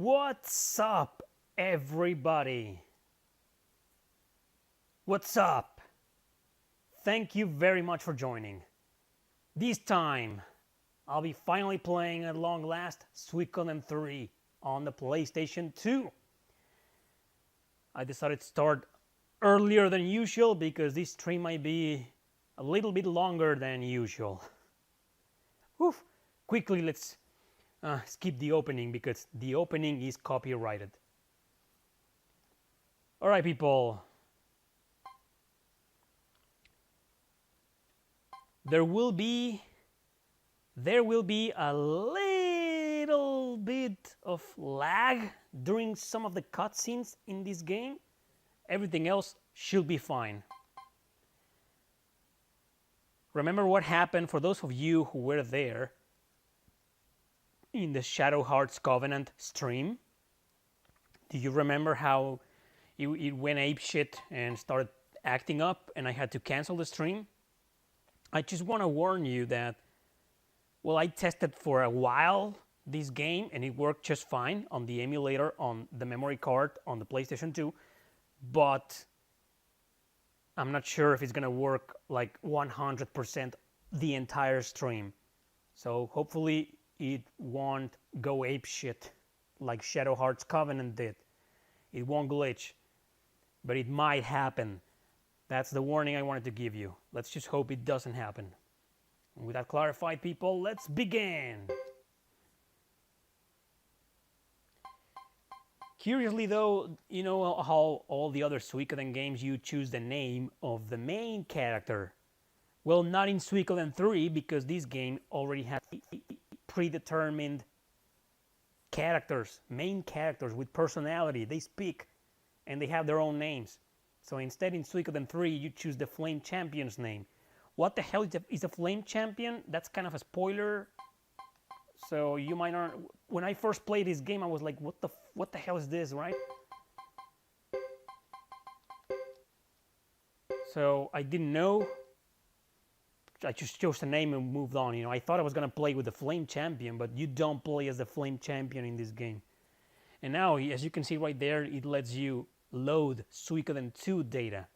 What's up, everybody? What's up? Thank you very much for joining. This time, I'll be finally playing at long last Suikoden 3 on the PlayStation 2. I decided to start earlier than usual because this stream might be a little bit longer than usual. Whew. Quickly, let's skip the opening because the opening is copyrighted. Alright, people. There will be a little bit of lag during some of the cutscenes in this game. Everything else should be fine. Remember what happened for those of you who were there in the Shadow Hearts Covenant stream? Do you remember how it went apeshit and started acting up and I had to cancel the stream? I just want to warn you that, well, I tested for a while this game and it worked just fine on the emulator on the memory card on the PlayStation 2, but I'm not sure if it's going to work like 100% the entire stream. So hopefully it won't go apeshit like Shadow Hearts Covenant did. It won't glitch, but it might happen. That's the warning I wanted to give you. Let's just hope it doesn't happen. And with that clarified, people, let's begin. Curiously though, you know how all the other Suikoden games you choose the name of the main character? Well, not in Suikoden 3 because this game already has predetermined characters, main characters with personality. They speak and they have their own names. So instead in Suikoden 3 you choose the Flame Champion's name. What the hell is a Flame Champion? That's kind of a spoiler. So you might not. When I first played this game I was like, what the hell is this, right? So I didn't know. I just chose the name and moved on. You know, I thought I was gonna play with the Flame Champion, but you don't play as the Flame Champion in this game. And now, as you can see right there, it lets you load Suikoden 2 data.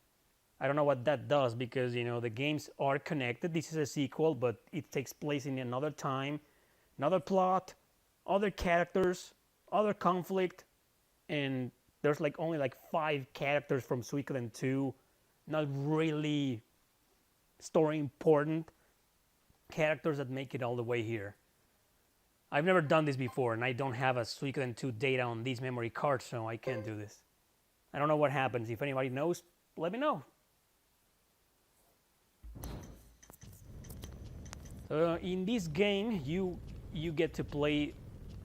I don't know what that does because, you know, the games are connected. This is a sequel, but it takes place in another time, another plot, other characters, other conflict, and there's like only like 5 characters from Suikoden 2, not really story important characters that make it all the way here. I've never done this before and I don't have a Suikoden 2 data on these memory cards, so I can't do this. I don't know what happens. If anybody knows, let me know. In this game you get to play,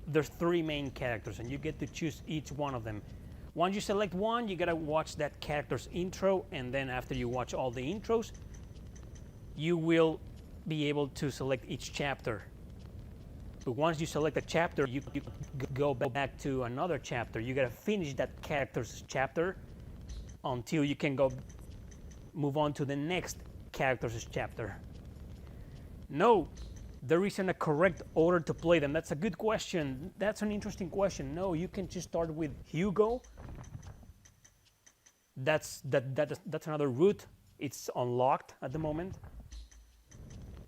there's 3 main characters and you get to choose each one of them. Once you select one, you gotta watch that character's intro, and then after you watch all the intros you will be able to select each chapter. But once you select a chapter, you go back to another chapter. You gotta finish that character's chapter until you can move on to the next character's chapter. No, there isn't a correct order to play them. That's a good question. That's an interesting question. No, you can just start with Hugo. That's another route. It's unlocked at the moment.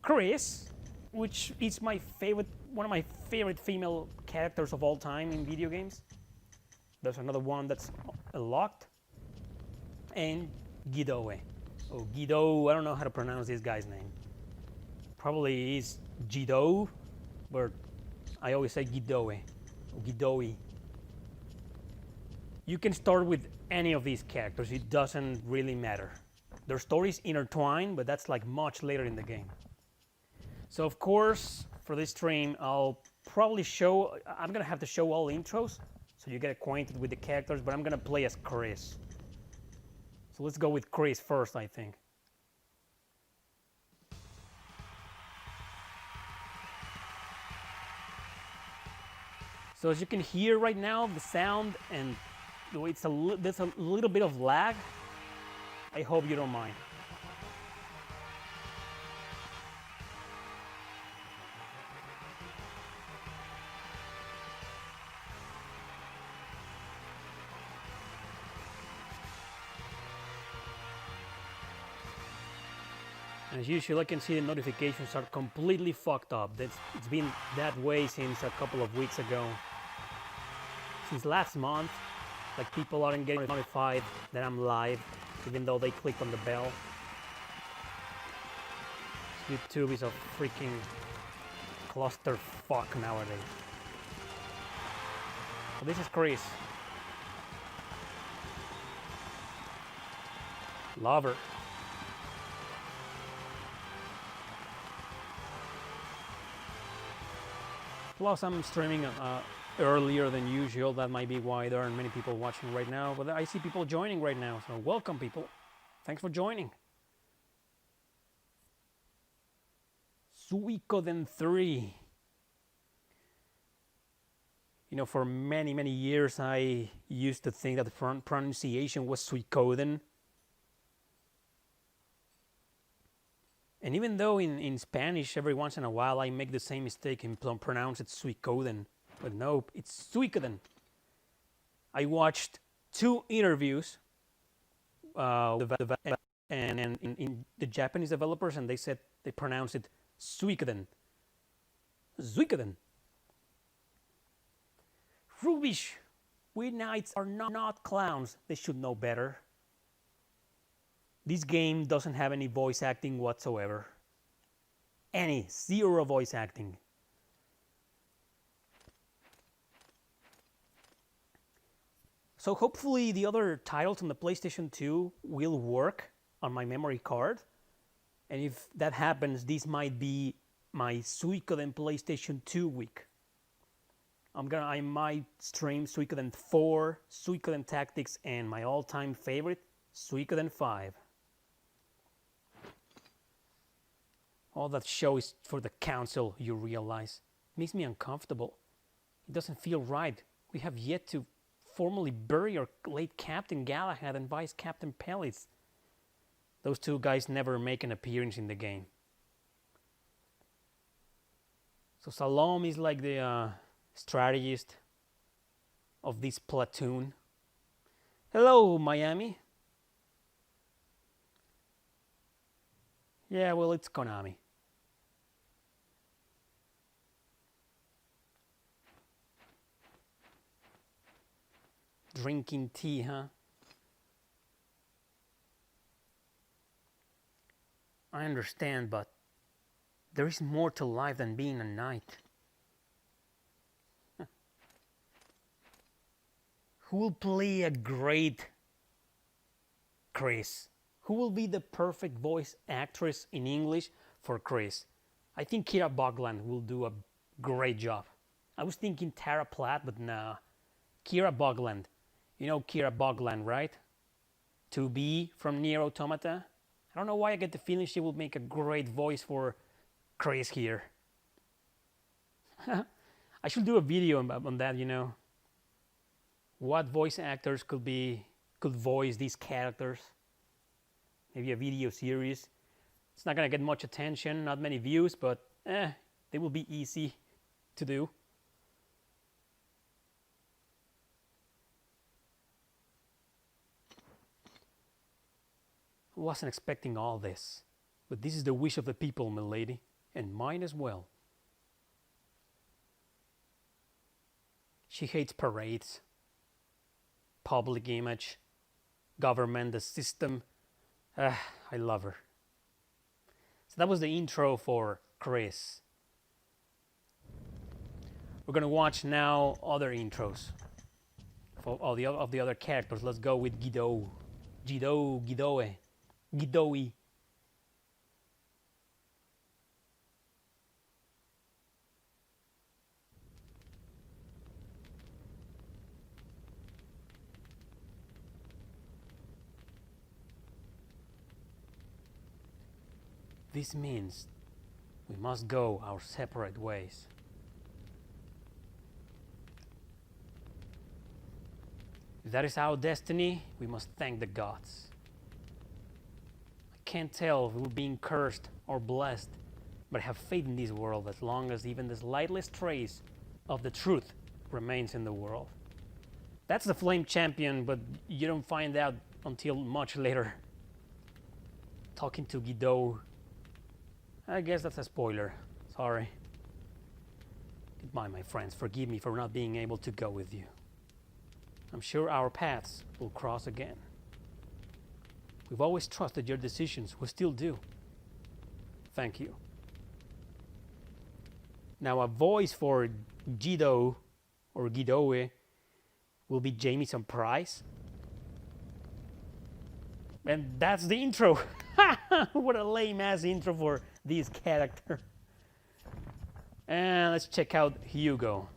Chris, which is my favorite, one of my favorite female characters of all time in video games. There's another one that's locked. And Gidoe. Oh, Gido, I don't know how to pronounce this guy's name. Probably is Gido, but I always say Gidoe. Gidoe. You can start with any of these characters. It doesn't really matter. Their stories intertwine, but that's like much later in the game. So of course, for this stream, I'm gonna have to show all intros, so you get acquainted with the characters, but I'm gonna play as Chris. So let's go with Chris first, I think. So as you can hear right now, the sound and the way there's a little bit of lag. I hope you don't mind. As usual, I can see the notifications are completely fucked up. It's been that way since a couple of weeks ago. Since last month, like people aren't getting notified that I'm live, even though they clicked on the bell. YouTube is a freaking clusterfuck nowadays. So this is Chris. Lover. Plus, I'm streaming earlier than usual. That might be why there aren't many people watching right now. But I see people joining right now. So welcome, people. Thanks for joining. Suikoden 3. You know, for many, many years, I used to think that the pronunciation was Suikoden. And even though in Spanish, every once in a while, I make the same mistake and pronounce it Suikoden. But nope, it's Suikoden. I watched 2 interviews and in the Japanese developers, and they said they pronounce it Suikoden. Suikoden. Rubbish. We knights are not clowns. They should know better. This game doesn't have any voice acting whatsoever. Any. 0 voice acting. So hopefully the other titles on the PlayStation 2 will work on my memory card. And if that happens, this might be my Suikoden PlayStation 2 week. I might stream Suikoden 4, Suikoden Tactics, and my all-time favorite, Suikoden 5. All that show is for the council, you realize. It makes me uncomfortable. It doesn't feel right. We have yet to formally bury our late Captain Galahad and Vice Captain Pellis. Those 2 guys never make an appearance in the game. So Salome is like the strategist of this platoon. Hello, Miami. Yeah, well, it's Konami. Drinking tea, huh? I understand, but there is more to life than being a knight. Who will play a great Chris? Who will be the perfect voice actress in English for Chris? I think Kira Bogland will do a great job. I was thinking Tara Platt, but nah. Kira Bogland. You know Kira Bogland, right? 2B from Nier Automata. I don't know why I get the feeling she will make a great voice for Chris here. I should do a video on that, you know. What voice actors could voice these characters. Maybe a video series. It's not gonna get much attention, not many views, but they will be easy to do. I wasn't expecting all this, but this is the wish of the people, milady, and mine as well. She hates parades, public image, government, the system. I love her. So that was the intro for Chris. We're gonna watch now other intros for all the other characters. Let's go with Guido. Guidoe. This means we must go our separate ways. If that is our destiny, we must thank the gods. I can't tell if we're being cursed or blessed, but I have faith in this world as long as even the slightest trace of the truth remains in the world. That's the Flame Champion, but you don't find out until much later. Talking to Guido I guess that's a spoiler. Sorry. Goodbye, my friends. Forgive me for not being able to go with you. I'm sure our paths will cross again. We've always trusted your decisions. We still do. Thank you. Now, a voice for Guido or Guidoe will be Jamieson Price. And that's the intro. What a lame ass intro for this character. And let's check out Hugo.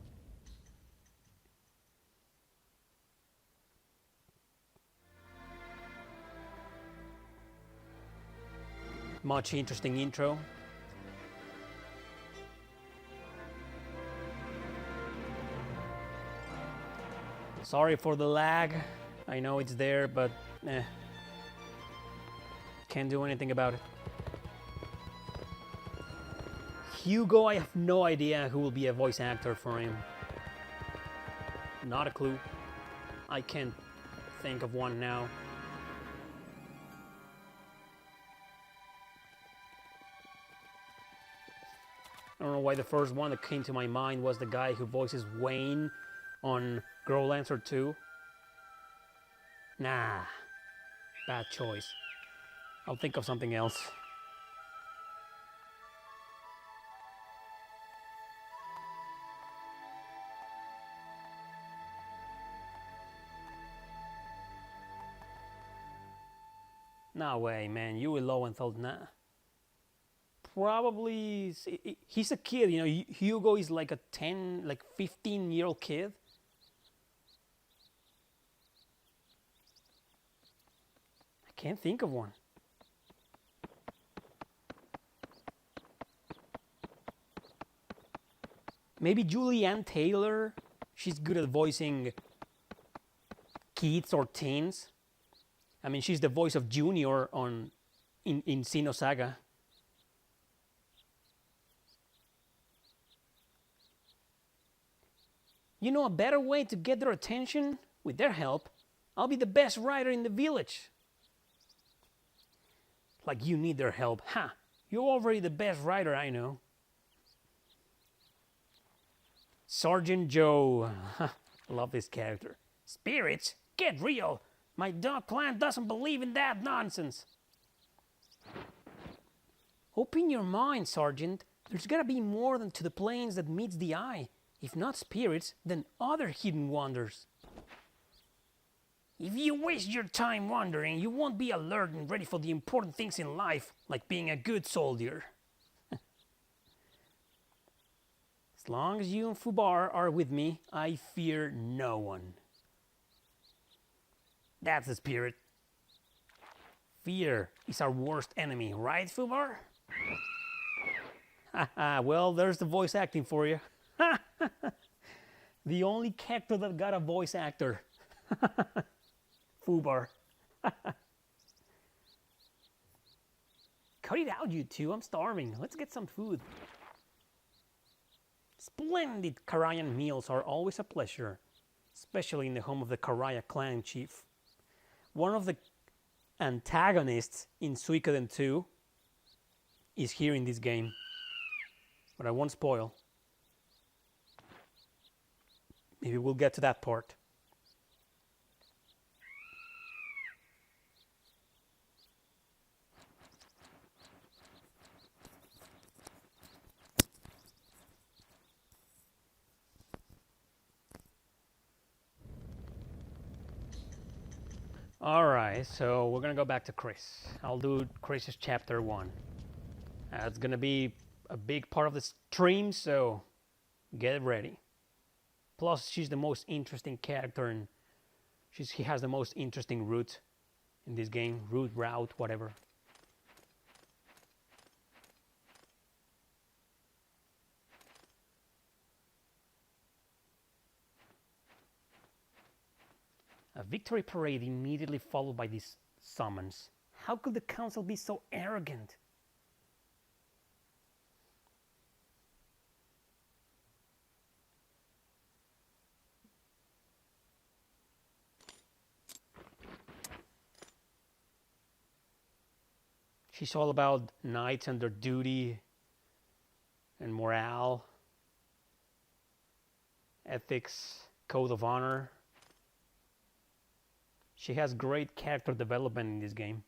Much interesting intro. Sorry for the lag. I know it's there, but can't do anything about it. Hugo, I have no idea who will be a voice actor for him. Not a clue. I can't think of one now. I don't know why the first one that came to my mind was the guy who voices Wayne on Grassland 2. Nah, bad choice. I'll think of something else. No way, man. Yui Lowenthal, nah. Probably, he's a kid, you know. Hugo is like a 15-year-old kid. I can't think of one. Maybe Julianne Taylor. She's good at voicing kids or teens. I mean, she's the voice of Junior in Xenosaga. You know a better way to get their attention? With their help, I'll be the best writer in the village. Like you need their help. Ha! You're already the best writer I know. Sergeant Joe. Love this character. Spirits? Get real! My dog clan doesn't believe in that nonsense. Open your mind, Sergeant. There's gotta be more than to the plains that meets the eye. If not spirits, then other hidden wonders. If you waste your time wandering, you won't be alert and ready for the important things in life, like being a good soldier. As long as you and Fubar are with me, I fear no one. That's the spirit. Fear is our worst enemy, right, Fubar? Well, there's the voice acting for you. The only character that got a voice actor. Fubar. Cut it out, you two. I'm starving. Let's get some food. Splendid Carian meals are always a pleasure, especially in the home of the Cariah clan chief. One of the antagonists in Suikoden 2 is here in this game, but I won't spoil. Maybe we'll get to that part. Alright, so we're gonna go back to Chris. I'll do Chris's chapter 1. It's gonna be a big part of the stream, so get ready. Plus, she's the most interesting character, and he has the most interesting route in this game. Route, whatever. A victory parade immediately followed by these summons. How could the council be so arrogant? She's all about knights and their duty and morale, ethics, code of honor. She has great character development in this game.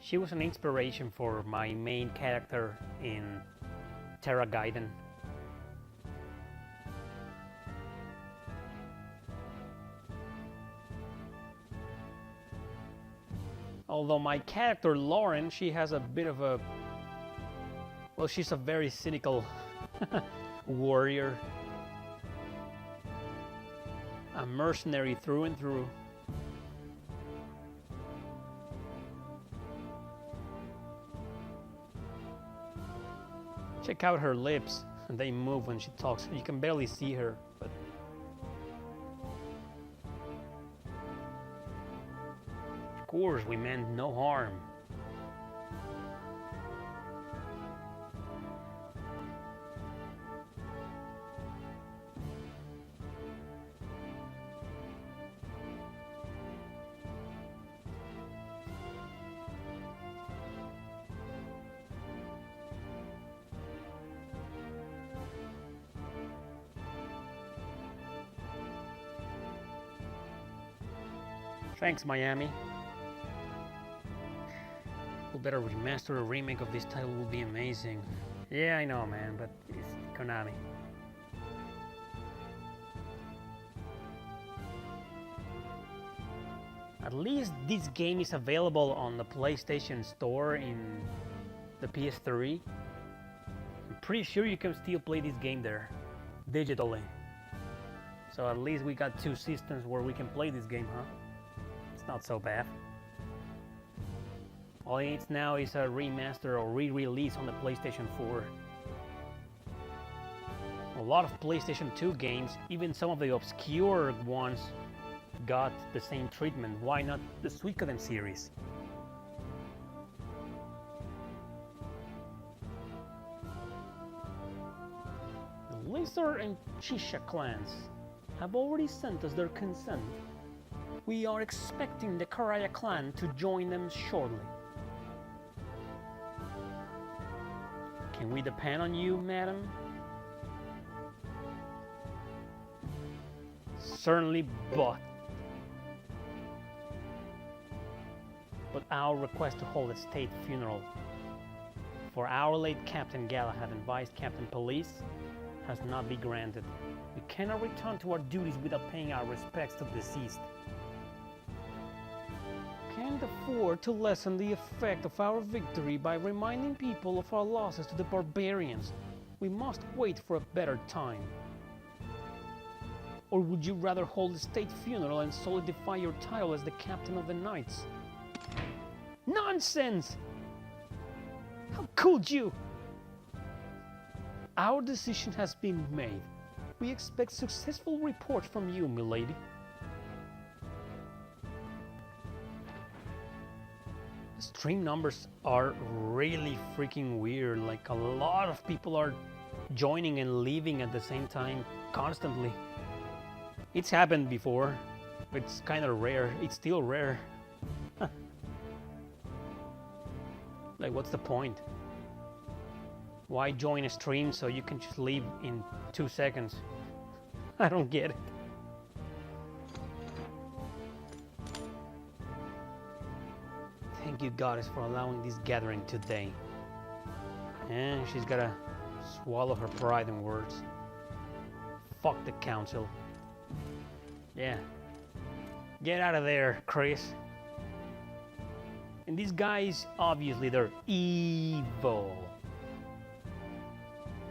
She was an inspiration for my main character in Terra Gaiden. Although my character Lauren, she has a bit of a... well, she's a very cynical warrior. A mercenary through and through. Check out her lips, and they move when she talks. You can barely see her, but... of course, we meant no harm. Thanks, Miami. We better remaster a remake of this title, will be amazing. Yeah, I know, man, but it's Konami. At least this game is available on the PlayStation Store in the PS3. I'm pretty sure you can still play this game there, digitally. So at least we got two systems where we can play this game, huh? Not so bad. All it needs now is a remaster or re-release on the PlayStation 4. A lot of PlayStation 2 games, even some of the obscure ones, got the same treatment. Why not the Suikoden series? The Lizard and Chisha clans have already sent us their consent. We are expecting the Cariah clan to join them shortly. Can we depend on you, madam? Certainly, but our request to hold a state funeral for our late Captain Galahad and Vice Captain Police has not been granted. We cannot return to our duties without paying our respects to the deceased. Can't afford to lessen the effect of our victory by reminding people of our losses to the barbarians. We must wait for a better time. Or would you rather hold a state funeral and solidify your title as the captain of the knights? Nonsense! How could you? Our decision has been made. We expect successful report from you, milady. Stream numbers are really freaking weird. Like, a lot of people are joining and leaving at the same time constantly. It's happened before. It's kind of rare. It's still rare. Like, what's the point? Why join a stream so you can just leave in 2 seconds? I don't get it. Thank you, goddess, for allowing this gathering today. And she's gotta swallow her pride and words. Fuck the council. Yeah. Get out of there, Chris. And these guys, obviously, they're evil.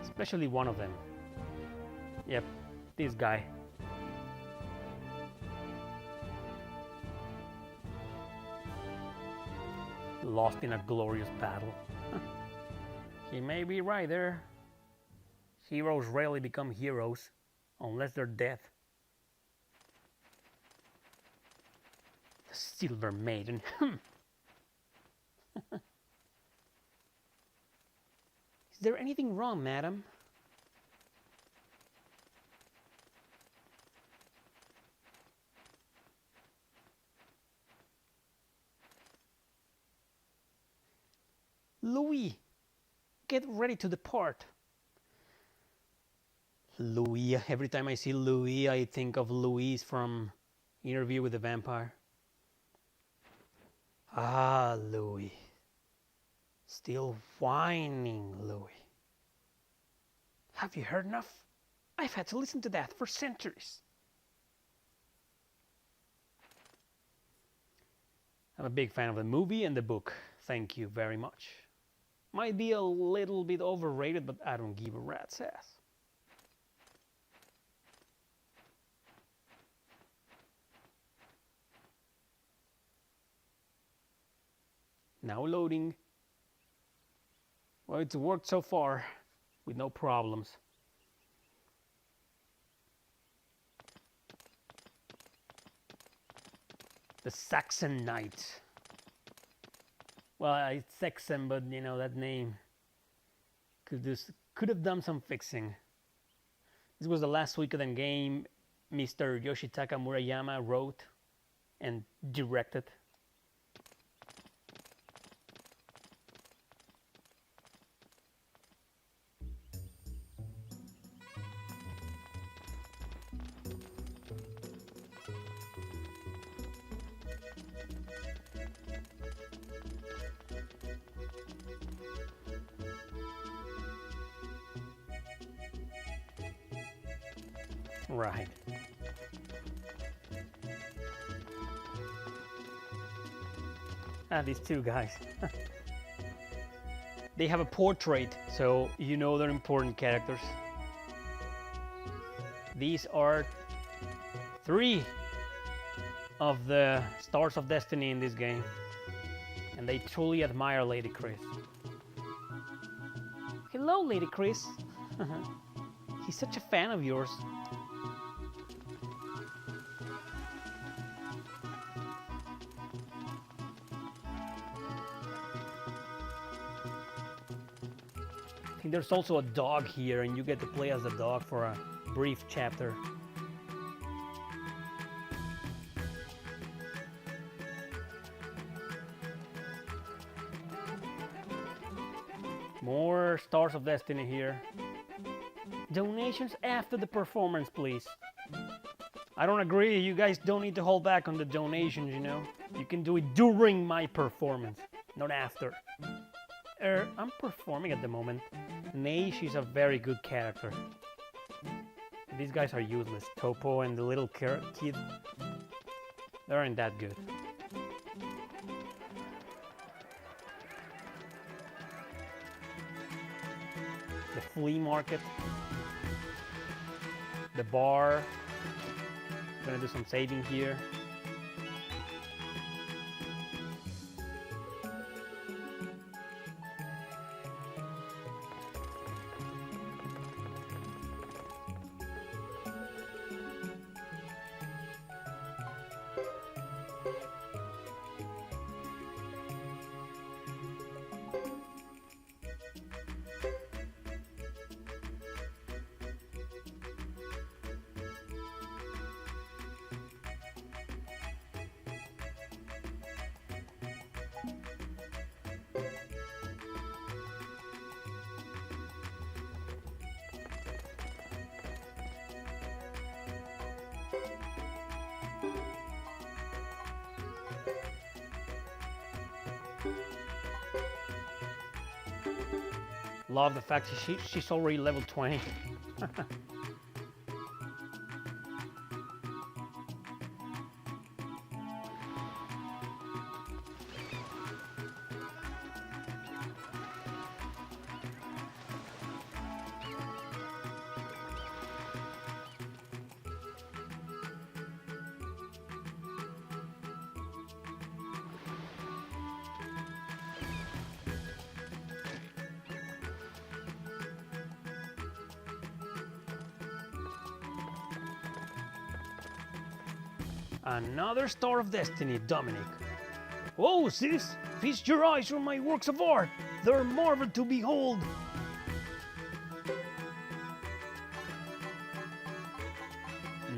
Especially one of them. Yep, this guy. Lost in a glorious battle. He may be right there. Heroes rarely become heroes unless they're dead. The Silver Maiden. Is there anything wrong, madam? Louis, get ready to depart. Louis, every time I see Louis, I think of Louise from Interview with the Vampire. Ah, Louis. Still whining, Louis. Have you heard enough? I've had to listen to that for centuries. I'm a big fan of the movie and the book. Thank you very much. Might be a little bit overrated, but I don't give a rat's ass. Now loading. Well, it's worked so far with no problems. The Saxon Knight. Well, it's Saxon, but you know, that name could have done some fixing. This was the last Suikoden game Mr. Yoshitaka Murayama wrote and directed. Right. These two guys. They have a portrait, so you know they're important characters. These are 3 of the Stars of Destiny in this game. And they truly admire Lady Chris. Hello, Lady Chris. He's such a fan of yours. I think there's also a dog here, and you get to play as the dog for a brief chapter. More Stars of Destiny here. Donations after the performance, please. I don't agree. You guys don't need to hold back on the donations, you know. You can do it during my performance, not after. I'm performing at the moment. Nay, she's a very good character. These guys are useless. Topo and the little kid, they aren't that good. The flea market. The bar. I'm gonna do some saving here. Love the fact she's already level 20. Another Star of Destiny, Dominic. Oh, sis, feast your eyes on my works of art. They're marvel to behold.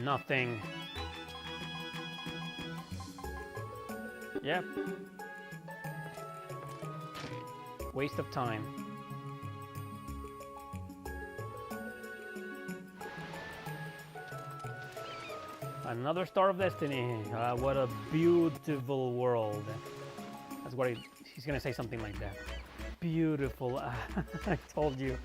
Nothing. Yep. Waste of time. Another Star of Destiny. What a beautiful world. That's what he's gonna say, something like that. Beautiful. I told you.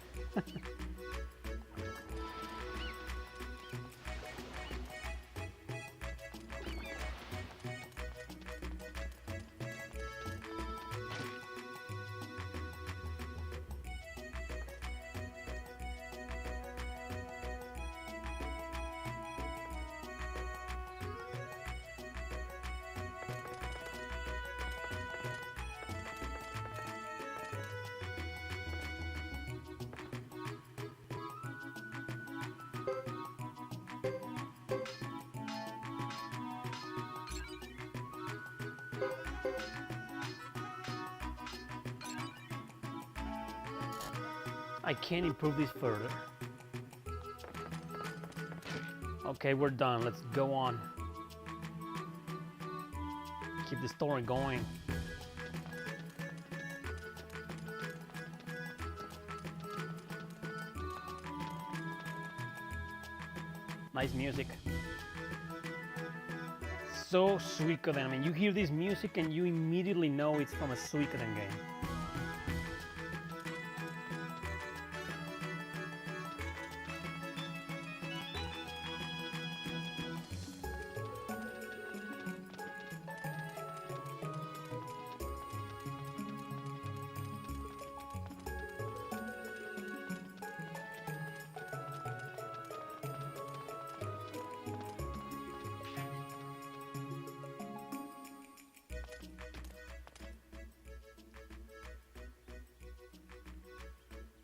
I can't improve this further. Okay, we're done. Let's go on. Keep the story going. Nice music. So Suikoden. I mean, you hear this music and you immediately know it's from a Suikoden game.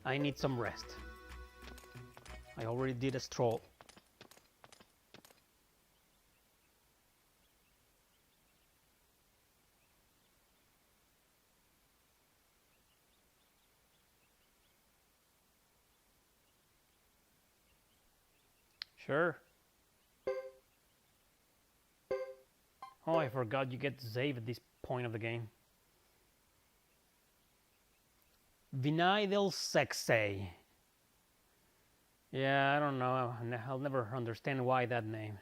I need some rest. I already did a stroll. Sure. Oh, I forgot you get to save at this point of the game. Vinydal Sexay. Yeah, I don't know. I'll never understand why that name.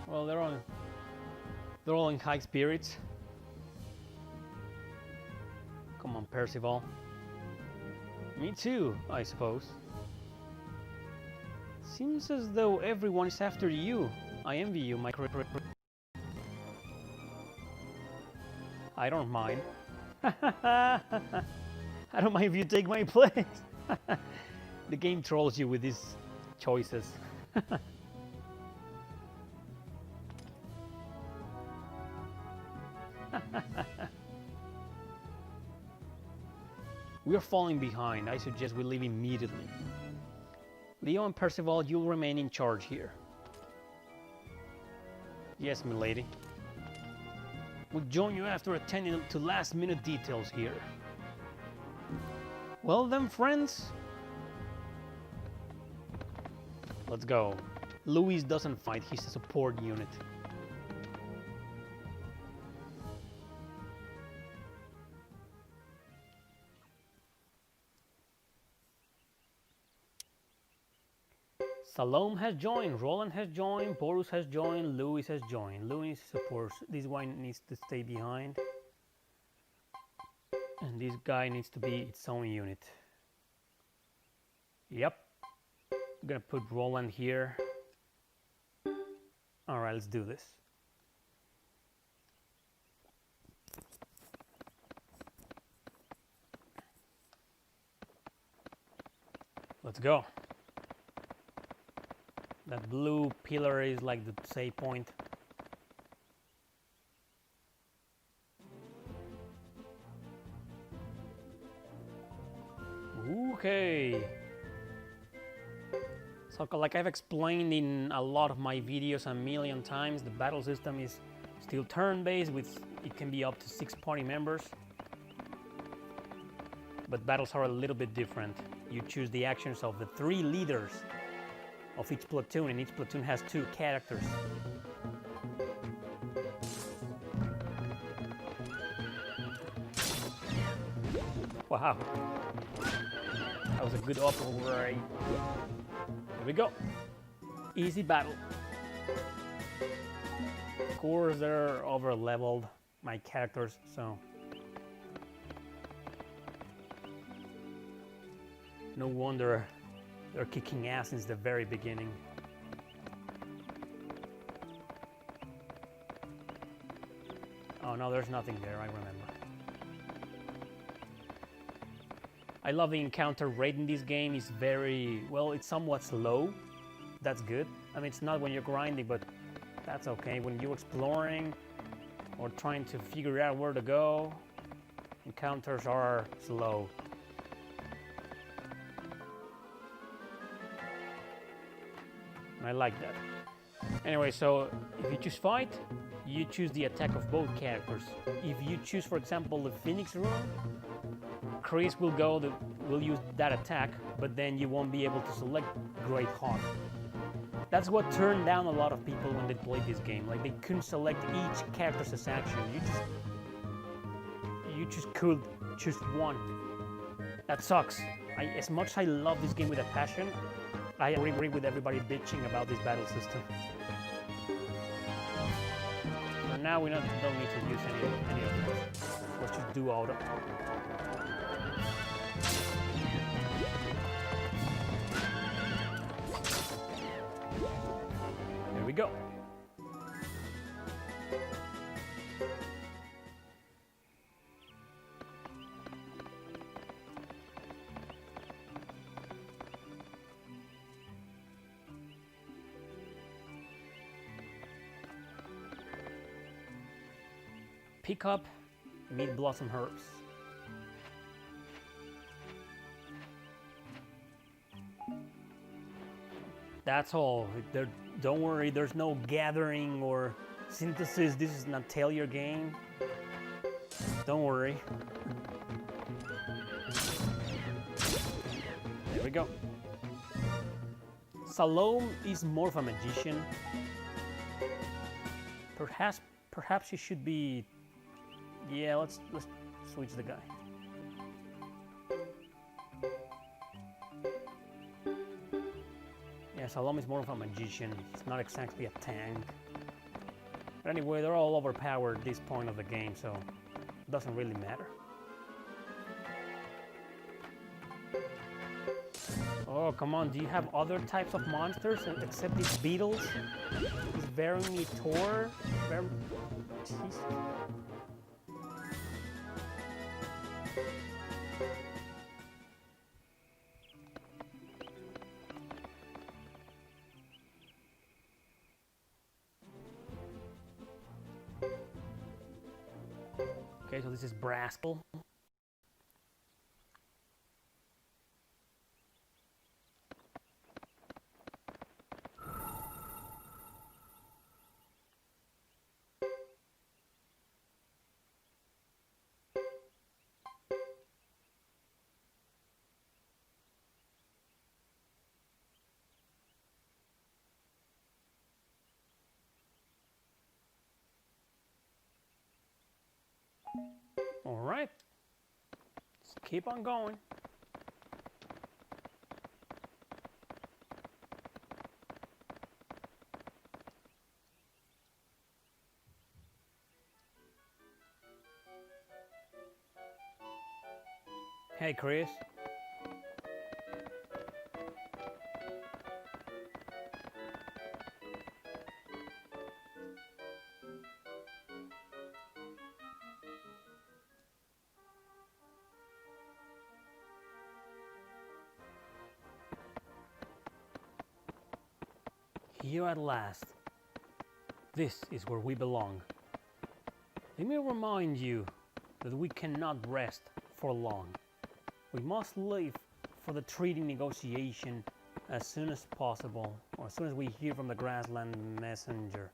Well, they're all in high spirits. Come on, Percival. Me too, I suppose. Seems as though everyone is after you. I envy you, my I don't mind. I don't mind if you take my place. The game trolls you with these choices. We are falling behind. I suggest we leave immediately. Leo and Percival, you'll remain in charge here. Yes, milady. We'll join you after attending to last-minute details here. Well then, friends. Let's go. Louis doesn't fight, he's a support unit. Salome has joined, Roland has joined, Boris has joined, Louis has joined. Louis supports, this one needs to stay behind. And this guy needs to be its own unit. Yep. I'm gonna put Roland here. Alright, let's do this. Let's go. That blue pillar is like the save point. Okay. So like I've explained in a lot of my videos a million times, the battle system is still turn-based with it can be up to 6 party members. But battles are a little bit different. You choose the actions of the 3 leaders of each platoon, and each platoon has 2 characters. Wow. That was a good upgrade. Here we go. Easy battle. Of course, they're over-leveled, my characters, so... No wonder they're kicking ass since the very beginning. Oh no, there's nothing there, I remember. I love the encounter rate in this game. It's very, well, it's somewhat slow. That's good. I mean, it's not when you're grinding, but that's okay. When you're exploring or trying to figure out where to go, encounters are slow. I like that. Anyway, so if you choose fight, you choose the attack of both characters. If you choose, for example, the Phoenix Rune, Chris will use that attack, but then you won't be able to select Great Hawk. That's what turned down a lot of people when they played this game. Like, they couldn't select each character's action. You just could choose one. That sucks. As much as I love this game with a passion, I agree with everybody bitching about this battle system. For now, we don't need to use any of this. Let's just do auto. There we go. Pick up Meat Blossom Herbs. That's all. Don't worry, there's no gathering or synthesis. This is an Atelier game. Don't worry. There we go. Salome is more of a magician. Perhaps she should be... Yeah, let's switch the guy. Yeah, Salome is more of a magician. He's not exactly a tank. But anyway, they're all overpowered at this point of the game, so it doesn't really matter. Oh, come on, do you have other types of monsters except these beetles? These Vermithor? Jeez. Okay, so this is Braskel. All right, let's keep on going. Hey, Chris. Here at last. This is where we belong. Let me remind you that we cannot rest for long. We must leave for the treaty negotiation as soon as possible, or as soon as we hear from the Grassland messenger.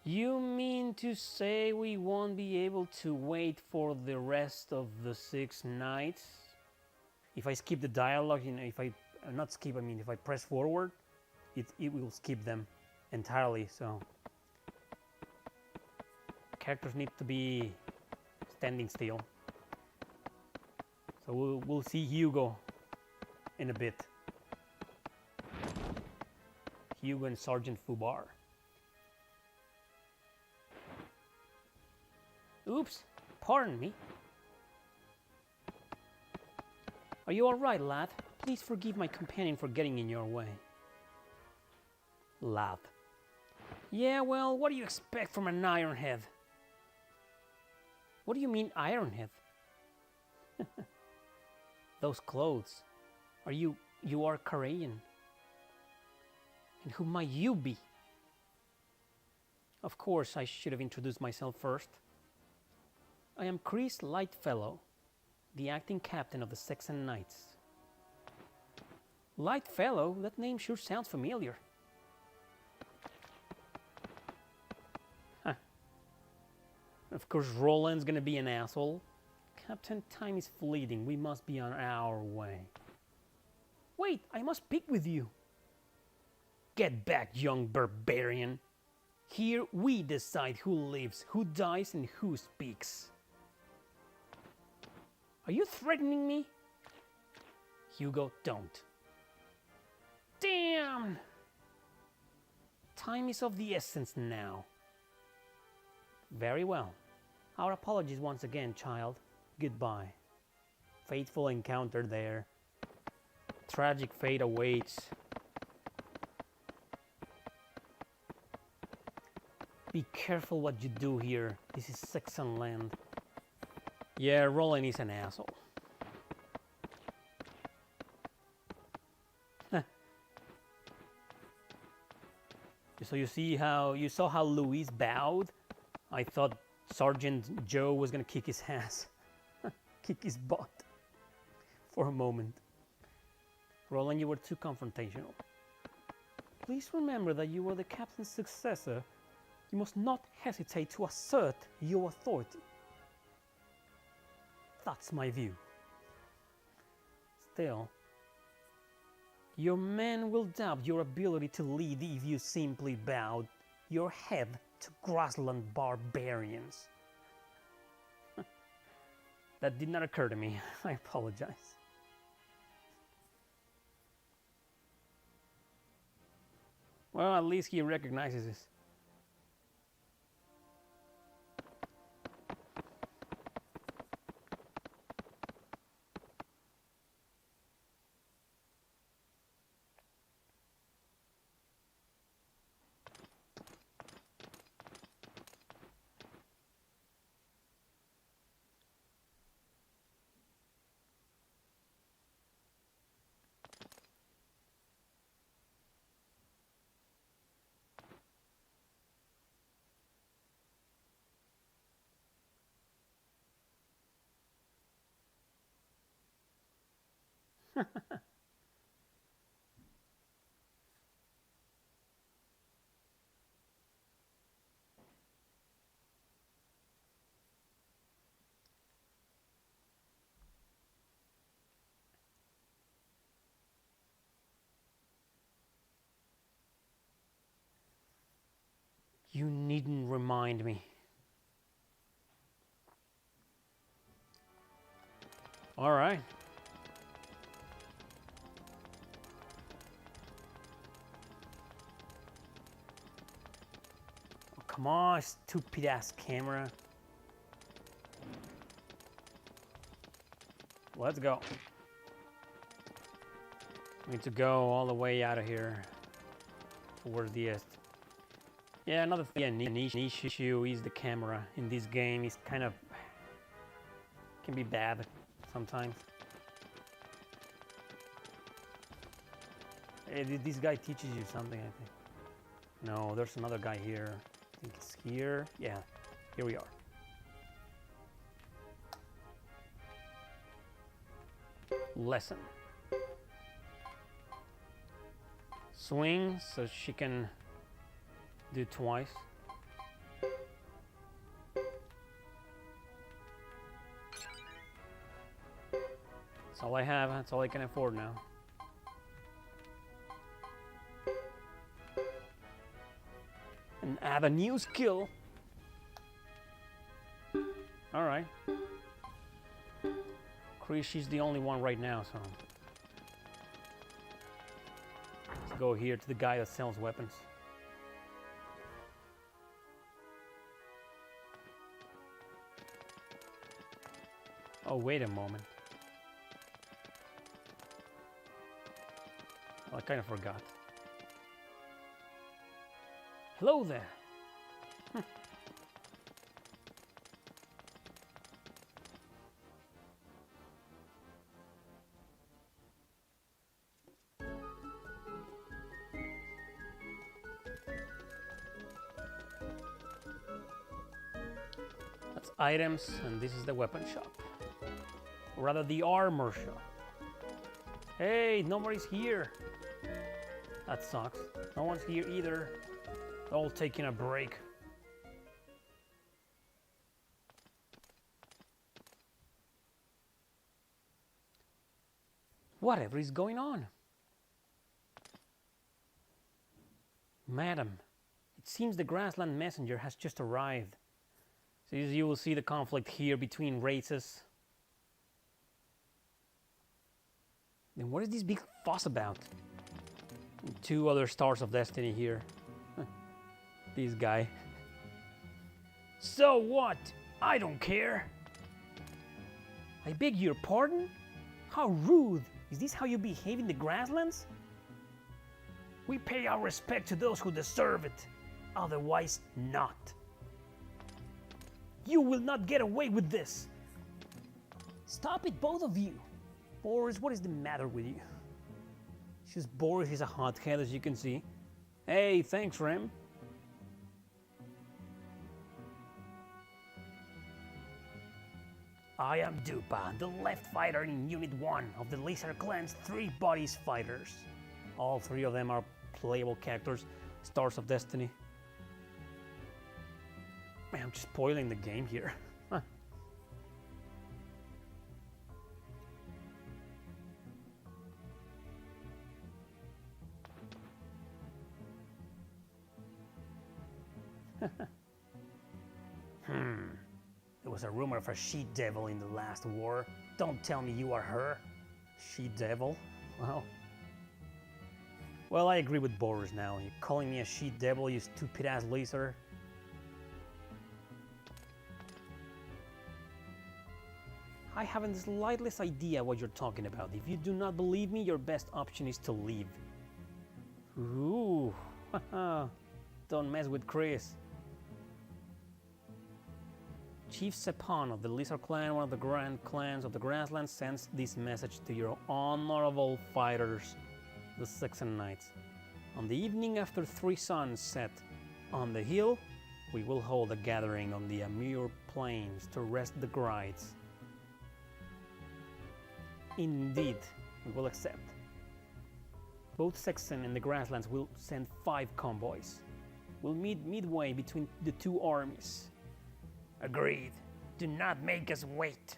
You mean to say we won't be able to wait for the rest of the 6 nights? If I skip the dialogue, if I not skip, I mean if I press forward, it will skip them entirely. So characters need to be standing still. So we'll see Hugo in a bit. Hugo and Sergeant Fubar. Oops, pardon me. Are you alright, lad? Please forgive my companion for getting in your way. Lad. Yeah, well, what do you expect from an Ironhead? What do you mean, Ironhead? Those clothes. You are Cariah. And who might you be? Of course, I should have introduced myself first. I am Chris Lightfellow, the acting captain of the Saxon Knights. Lightfellow? That name sure sounds familiar. Huh. Of course, Roland's gonna be an asshole. Captain, time is fleeting. We must be on our way. Wait, I must speak with you. Get back, young barbarian. Here we decide who lives, who dies, and who speaks. Are you threatening me? Hugo, don't. Damn! Time is of the essence now. Very well. Our apologies once again, child. Goodbye. Fateful encounter there. Tragic fate awaits. Be careful what you do here. This is Saxon land. Yeah, Roland is an asshole. So you saw how Louise bowed? I thought Sergeant Joe was gonna kick his ass. Kick his butt. For a moment. Roland, you were too confrontational. Please remember that you are the captain's successor. You must not hesitate to assert your authority. That's my view. Still, your men will doubt your ability to lead if you simply bowed your head to Grassland barbarians. That did not occur to me. I apologize. Well, at least he recognizes this. You needn't remind me. All right. Oh, come on, stupid ass camera. Let's go. We need to go all the way out of here towards the east. Yeah, another thing, an issue is the camera in this game. It's kind of can be bad sometimes. Hey, this guy teaches you something, I think. No, there's another guy here. I think it's here. Yeah, here we are. Lesson. Swing so she can do twice. That's all I have. That's all I can afford now. And add a new skill. All right. Chris, she's the only one right now, so let's go here to the guy that sells weapons. Oh, wait a moment. Oh, I kind of forgot. Hello there. That's items, and this is the weapon shop. Or rather, the armor shop. Hey, nobody's here. That sucks. No one's here either. They're all taking a break. Whatever is going on? Madam, it seems the Grassland messenger has just arrived. So you will see the conflict here between races. Then what is this big fuss about? And 2 other stars of destiny here. This guy. So what? I don't care. I beg your pardon? How rude. Is this how you behave in the Grasslands? We pay our respect to those who deserve it. Otherwise, not. You will not get away with this. Stop it, both of you. Boris, what is the matter with you? Just Boris is a hothead, as you can see. Hey, thanks, Rem. I am Dupa, the left fighter in Unit 1 of the Lizard Clan's 3 Bodies fighters. All 3 of them are playable characters, Stars of Destiny. Man, I'm just spoiling the game here. Huh. There was a rumor of a she-devil in the last war. Don't tell me you are her. She-devil? Wow. Well, I agree with Boris now. You're calling me a she-devil, you stupid-ass lizard. I haven't the slightest idea what you're talking about. If you do not believe me, your best option is to leave. Ooh, haha. Don't mess with Chris. Chief Sepan of the Lizard Clan, one of the grand clans of the Grassland, sends this message to your honorable fighters, the Saxon Knights. On the evening after 3 suns set on the hill, we will hold a gathering on the Amur Plains to rest the grides. Indeed, We will accept. Both Saxon and the Grasslands will send 5 convoys. We'll meet midway between the 2 armies. Agreed. Do not make us wait.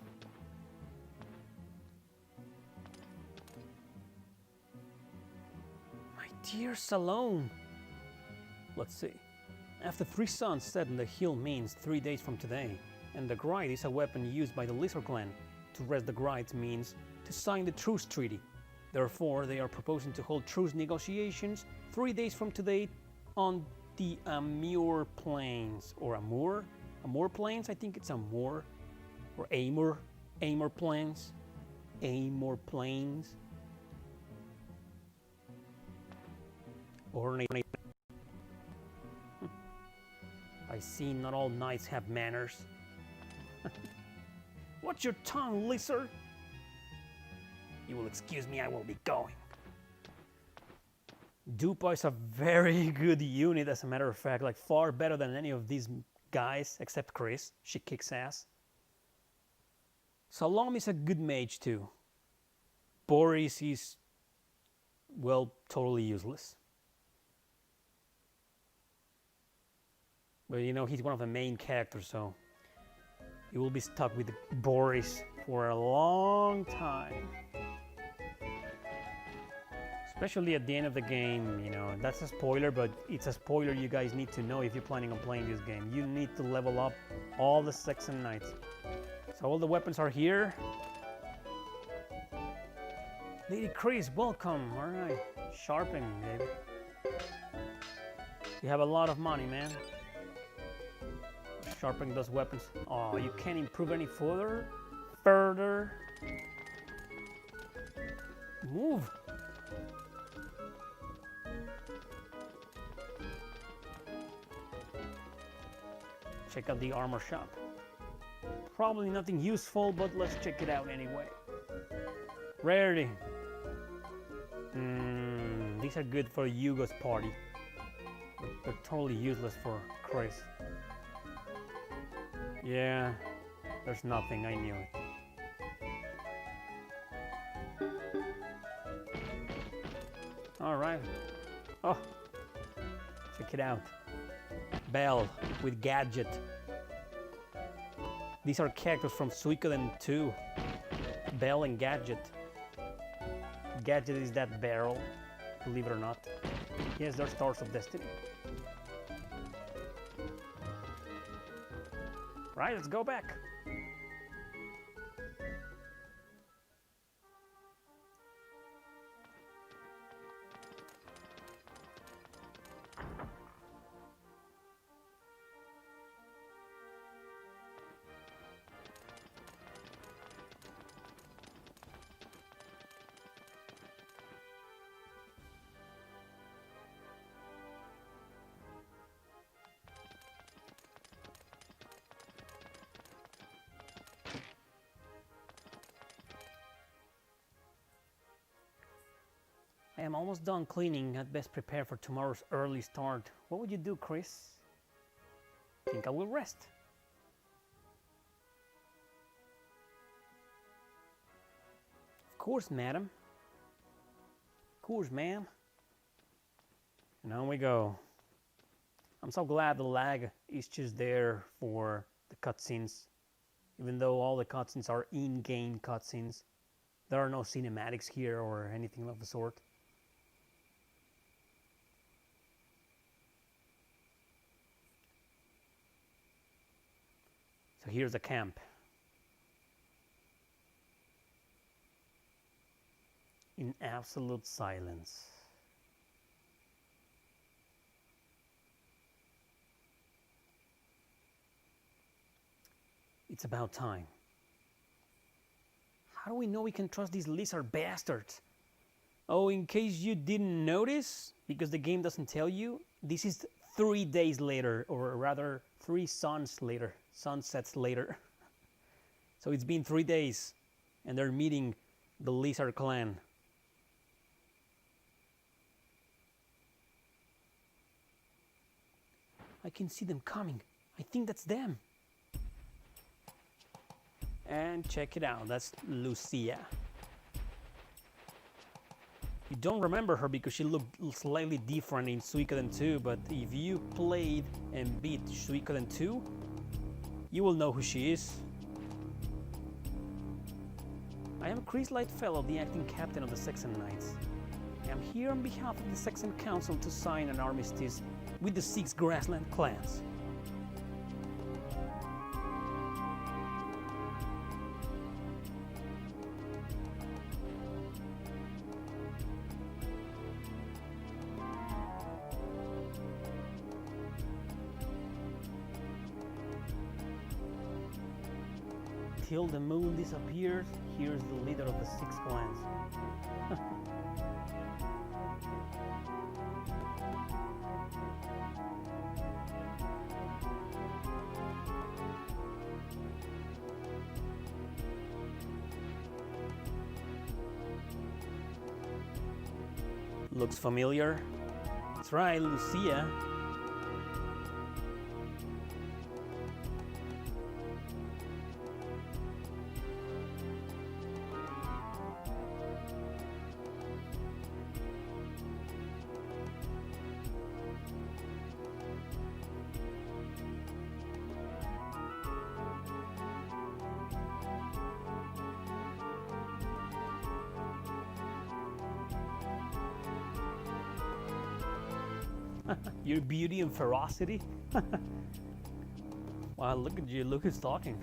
My dear Salome. Let's see. After 3 suns set in the hill means 3 days from today, and the Gride is a weapon used by the Lizard Clan. To rest the Grides means to sign the truce treaty. Therefore, they are proposing to hold truce negotiations 3 days from today on the Amur Plains. Or Amur? Amur Plains? I think it's Amur. Or Amur. Amur Plains. Amur Plains. Or I see not all knights have manners. Watch your tongue, lizard! You will excuse me, I will be going. Dupa is a very good unit, as a matter of fact, like far better than any of these guys, except Chris. She kicks ass. Salome is a good mage too. Boris is, well, totally useless. But you know, he's one of the main characters, so you will be stuck with Boris for a long time. Especially at the end of the game, you know, that's a spoiler, but it's a spoiler you guys need to know if you're planning on playing this game. You need to level up all the Saxon Knights. So all the weapons are here. Lady Chris, welcome. All right, sharpening, baby. You have a lot of money, man. Sharpening those weapons. Oh, you can't improve any further? Move. Check out the armor shop. Probably nothing useful, but let's check it out anyway. Rarity. These are good for Hugo's party. They're totally useless for Chris. Yeah, there's nothing, I knew it. Alright. Oh, check it out. Bell with Gadget. These are characters from Suikoden 2. Bell and Gadget. Gadget is that barrel, believe it or not. Yes, they're Stars of Destiny. Right, let's go back. I am almost done cleaning. I'd best prepare for tomorrow's early start. What would you do, Chris? Think I will rest. Of course, madam. Of course, ma'am. And on we go. I'm so glad the lag is just there for the cutscenes. Even though all the cutscenes are in-game cutscenes. There are no cinematics here or anything of the sort. So here's the camp. In absolute silence. It's about time. How do we know we can trust these lizard bastards? Oh, in case you didn't notice, because the game doesn't tell you, this is 3 days later, or rather 3 sunsets later. So it's been 3 days, and they're meeting the Lizard Clan. I can see them coming. I think that's them. And check it out, that's Lucia. don't remember her because she looked slightly different in Suikoden 2, but if you played and beat Suikoden 2, you will know who she is. I am Chris Lightfellow, the acting captain of the Saxon Knights. I am here on behalf of the Saxon Council to sign an armistice with the 6 Grassland clans. Till the moon disappears, here's the leader of the 6 clans. Looks familiar. That's right, Lucia. Your beauty and ferocity? Wow, look at you, look who's talking.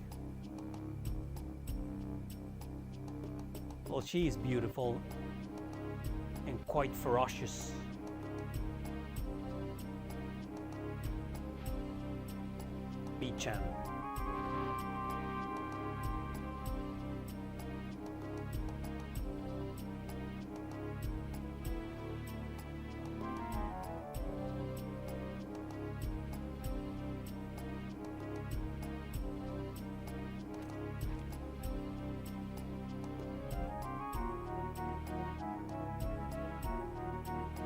Well, she is beautiful and quite ferocious. B-chan.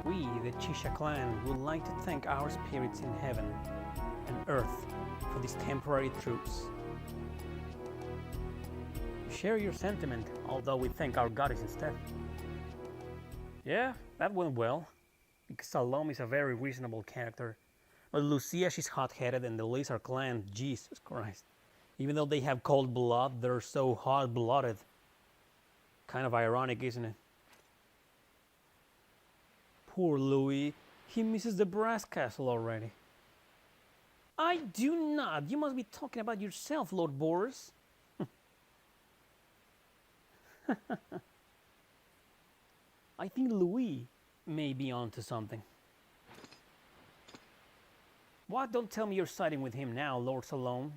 We, the Chisha clan, would like to thank our spirits in heaven and earth for these temporary truce. Share your sentiment, although we thank our goddess instead. Yeah, that went well, because Salome is a very reasonable character. But Lucia, she's hot-headed, and the Lizard clan, Jesus Christ. Even though they have cold blood, they're so hot-blooded. Kind of ironic, isn't it? Poor Louis, he misses the brass castle already. I do not. You must be talking about yourself, Lord Boris. I think Louis may be onto something. What? Don't tell me you're siding with him now, Lord Salome.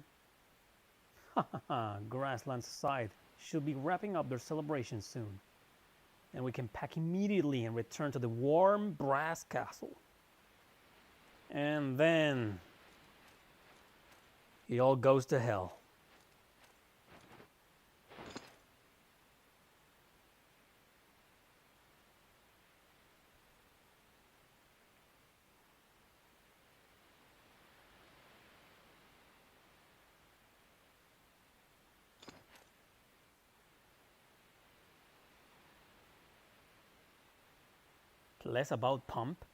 Grassland Society should be wrapping up their celebrations soon. And we can pack immediately and return to the warm brass castle. And then it all goes to hell. Less about pump.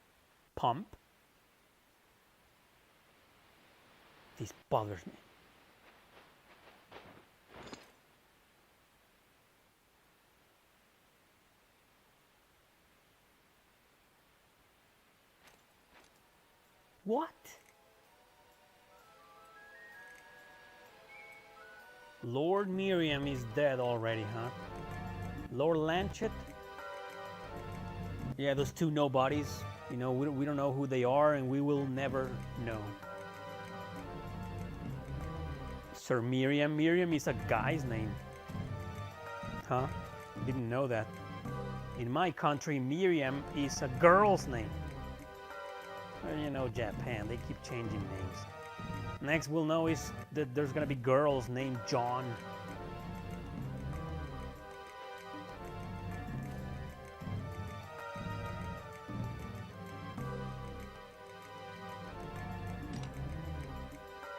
This bothers me. What? Lord Miriam is dead already, huh? Lord Lanchet? Yeah, those two nobodies, you know, we don't know who they are, and we will never know. Sir Miriam? Miriam is a guy's name. Huh? Didn't know that. In my country, Miriam is a girl's name. Well, you know, Japan, they keep changing names. Next we'll know is that there's gonna be girls named John.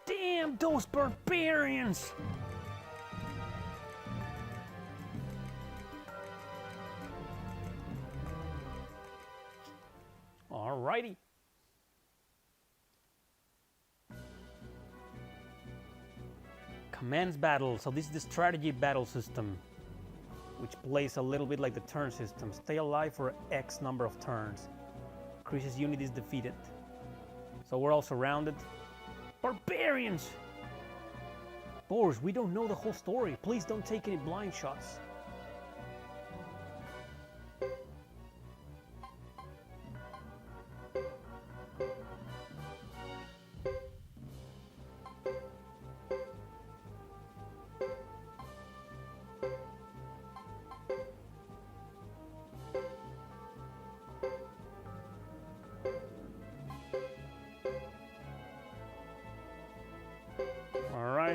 Damn those barbarians! Command battle. So this is the strategy battle system, which plays a little bit like the turn system. Stay alive for X number of turns. Increases unit is defeated. So we're all surrounded. Barbarians! Boars, we don't know the whole story. Please don't take any blind shots.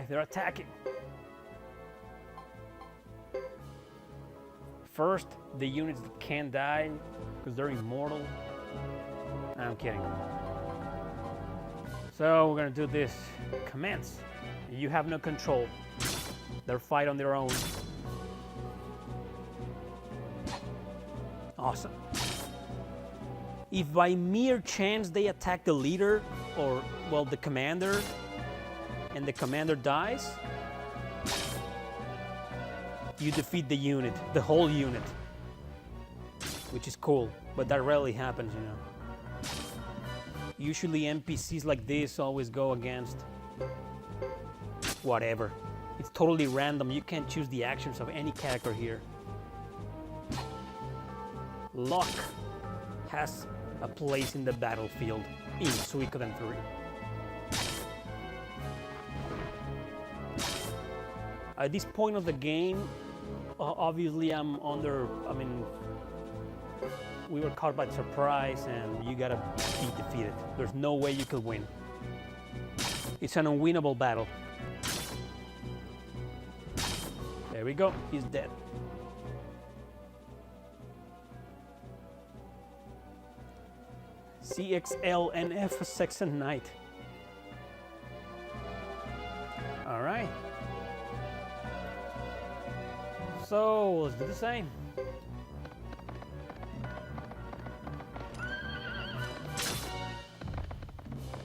They're attacking. First, the units that can't die because they're immortal. I'm kidding. So we're gonna do this. Commence. You have no control. They'll fight on their own. Awesome. If by mere chance they attack the leader or, well, the commander, and the commander dies, you defeat the unit, the whole unit, which is cool, but that rarely happens, you know. Usually NPCs like this always go against whatever. It's totally random. You can't choose the actions of any character here. Luck has a place in the battlefield in Suikoden 3. At this point of the game, obviously we were caught by surprise and you gotta be defeated. There's no way you could win. It's an unwinnable battle. There we go, he's dead. CXLNF Saxon Knight. All right. So let's do the same.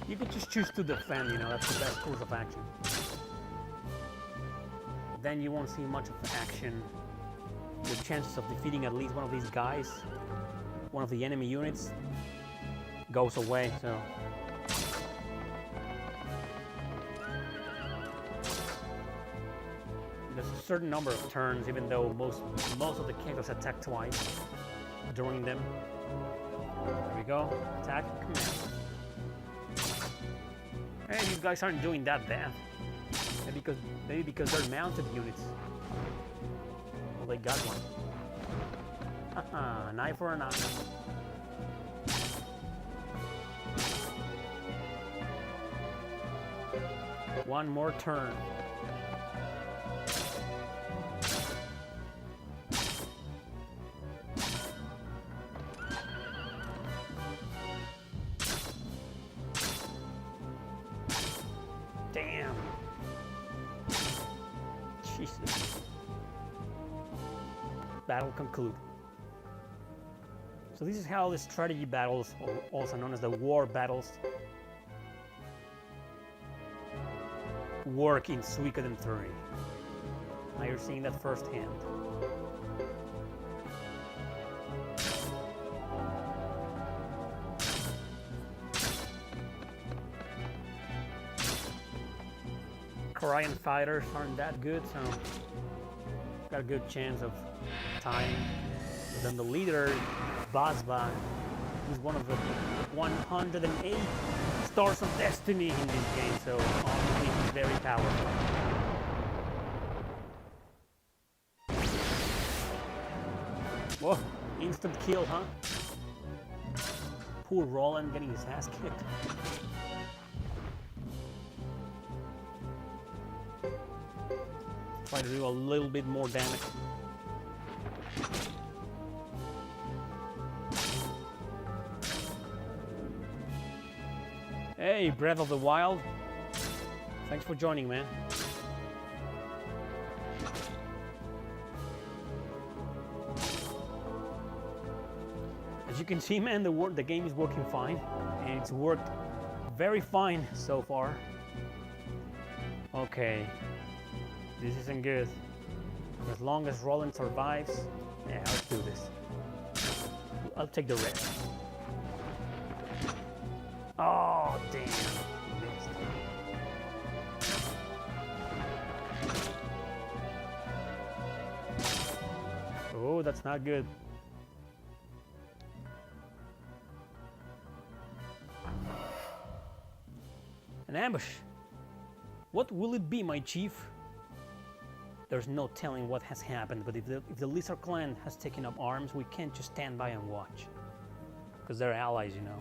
You could just choose to defend, you know, that's the best course of action. Then you won't see much of action. The chances of defeating at least one of these guys, one of the enemy units, goes away, so. There's a certain number of turns, even though most of the characters attack twice during them. There we go. Attack, command. Hey, these guys aren't doing that bad. Maybe because they're mounted units. Well, they got one. Haha, an eye for an eye. One more turn. Damn. Jesus. Battle conclude. So this is how the strategy battles, or also known as the war battles, work in Suikoden 3. Now you're seeing that firsthand. Cariah fighters aren't that good, so got a good chance of tying. But then the leader, Basba, who's one of the 108 stars of destiny in this game, so obviously he's very powerful. Whoa, instant kill, huh? Poor Roland getting his ass kicked. Try to do a little bit more damage. Hey, Breath of the Wild. Thanks for joining, man. As you can see, man, the game is working fine. It's worked very fine so far. Okay. This isn't good. As long as Roland survives, yeah, let's do this. I'll take the risk. Oh, damn. Missed. Oh, that's not good. An ambush. What will it be, my chief? There's no telling what has happened, but if the Lizard clan has taken up arms, we can't just stand by and watch. Because they're allies, you know.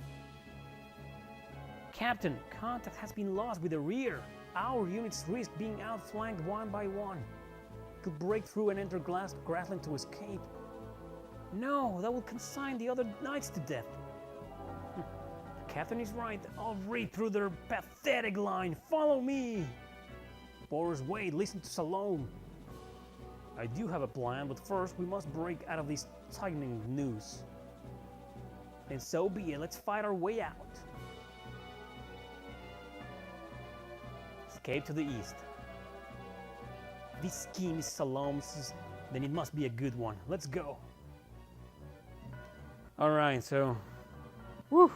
Captain, contact has been lost with the rear. Our units risk being outflanked one by one. Could break through and enter Grassland to escape. No, that will consign the other knights to death. The captain is right. I'll read through their pathetic line. Follow me. Boris, wait, listen to Salome. I do have a plan, but first we must break out of this tightening noose. And so be it, let's fight our way out. Escape to the east. This scheme is Salome's, then it must be a good one. Let's go. Alright, so... Whew!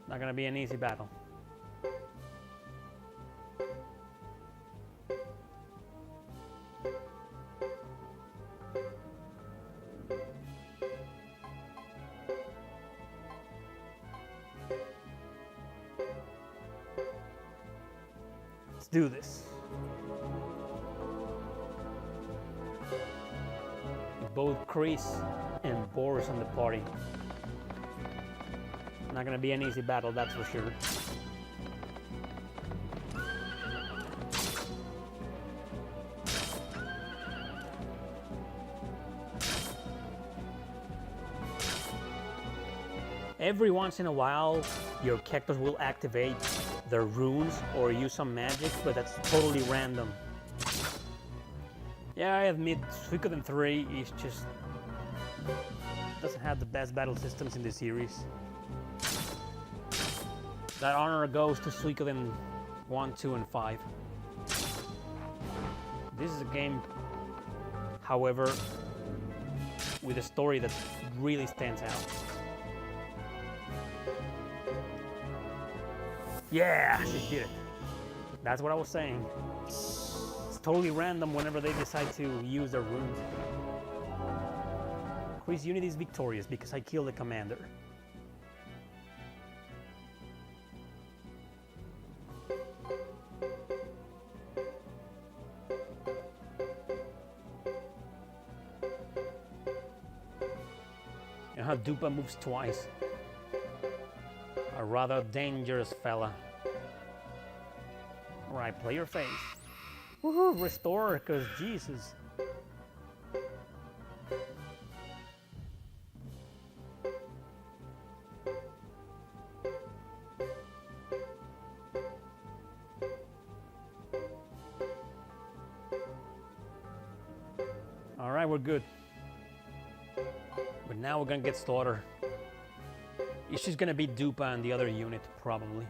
Not gonna be an easy battle. Let's do this. Both Chris and Boris on the party. Not gonna be an easy battle, that's for sure. Every once in a while, your characters will activate their runes or use some magic, but that's totally random. Yeah, I admit, Suikoden 3 is just... doesn't have the best battle systems in the series. That honor goes to Suikoden 1, 2, and 5. This is a game, however, with a story that really stands out. Yeah, she did it. That's what I was saying. It's totally random whenever they decide to use their runes. Chris' unit is victorious because I killed the commander. You know how Dupa moves twice. A rather dangerous fella. Alright, play your face. Woohoo, restore, because Jesus. Alright, we're good. But now we're gonna get slaughtered. It's just gonna be Dupa and the other unit, probably.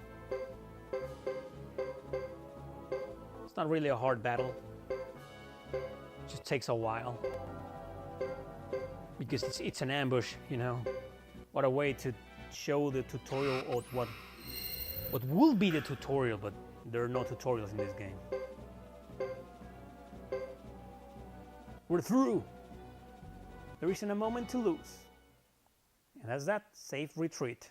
It's not really a hard battle. It just takes a while. Because it's an ambush, you know. What a way to show the tutorial of what will be the tutorial, but there are no tutorials in this game. We're through! There isn't a moment to lose. And that's that. Safe retreat.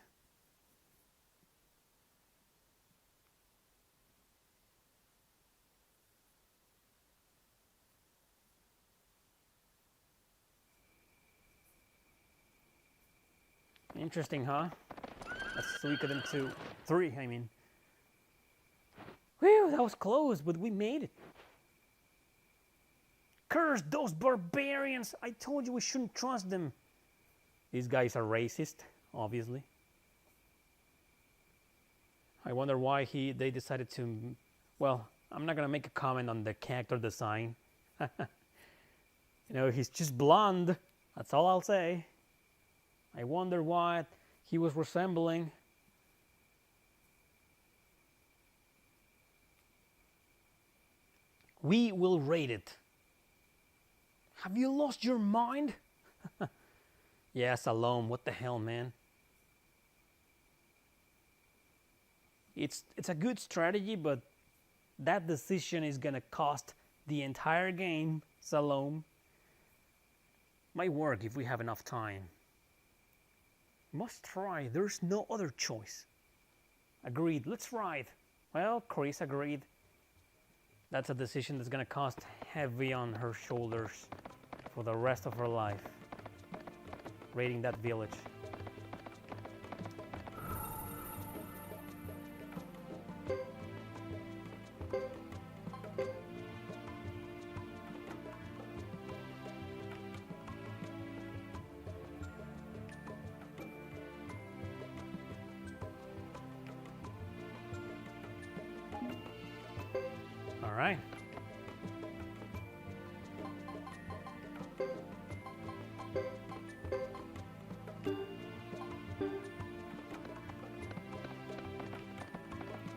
Interesting, huh? That's Suikoden 3, I mean. Whew, that was close, but we made it. Curse those barbarians! I told you we shouldn't trust them. These guys are racist, obviously. I wonder why they decided to... Well, I'm not gonna make a comment on the character design. You know, he's just blonde. That's all I'll say. I wonder what he was resembling. We will raid it. Have you lost your mind? Yeah, Salome, what the hell, man? It's a good strategy, but that decision is gonna cost the entire game, Salome. Might work if we have enough time. Must try, there's no other choice. Agreed, let's ride. Well, Chris agreed. That's a decision that's gonna cost heavy on her shoulders for the rest of her life. Raiding that village. All right.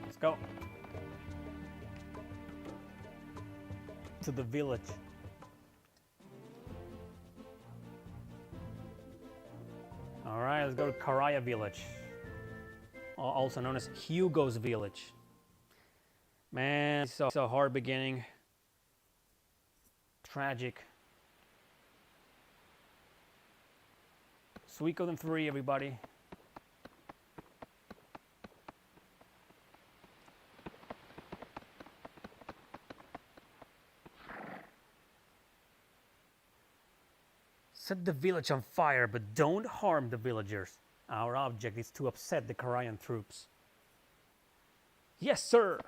Let's go to the village. All right, let's go to Cariah village, also known as Hugo's village. Man, it's so hard beginning. Tragic. Suikoden 3, everybody. Set the village on fire, but don't harm the villagers. Our object is to upset the Carian troops. Yes, sir!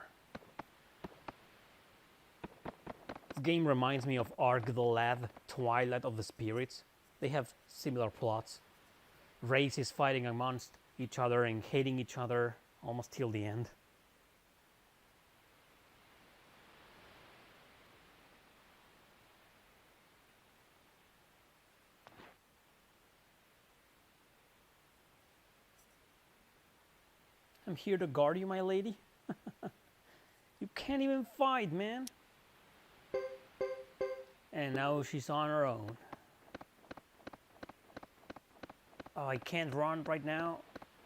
This game reminds me of Ark the Lad, Twilight of the Spirits. They have similar plots. Races fighting amongst each other and hating each other almost till the end. I'm here to guard you, my lady. You can't even fight, man. And now she's on her own. Oh, I can't run right now.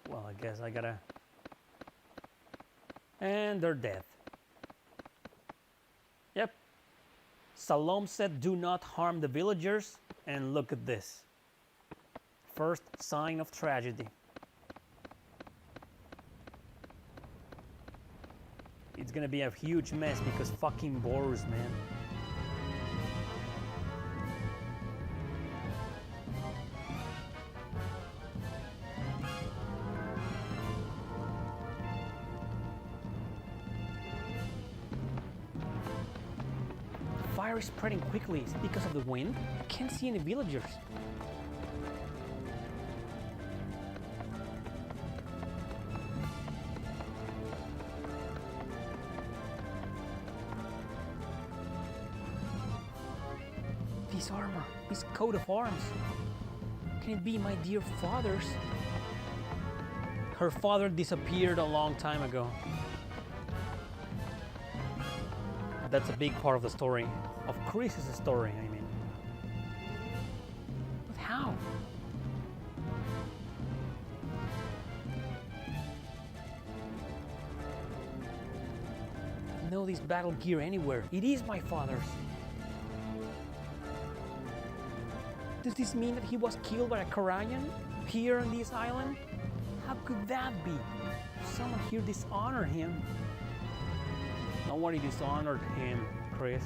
Well, I guess I gotta... And they're dead. Yep. Salome said do not harm the villagers. And look at this. First sign of tragedy. It's gonna be a huge mess because fucking Boros, man. Fire is spreading quickly. Is it because of the wind? I can't see any villagers. This armor, this coat of arms. Can it be my dear father's? Her father disappeared a long time ago. That's a big part of the story. Of Chris's story, I mean. But how? I know this battle gear anywhere. It is my father's. Does this mean that he was killed by a Carian here on this island? How could that be? Someone here dishonored him. Nobody dishonored him, Chris.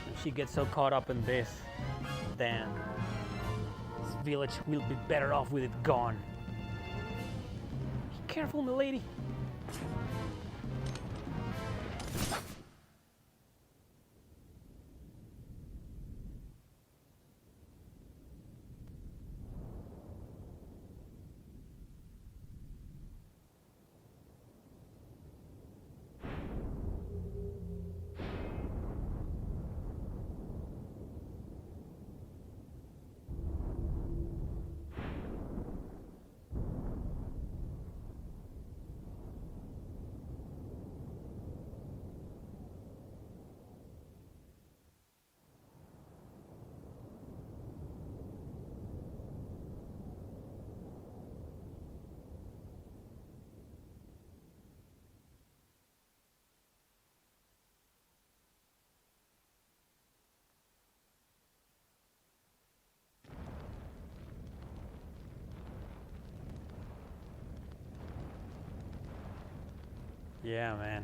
And she gets so caught up in this, then this village will be better off with it gone. Be careful, milady. Yeah, man.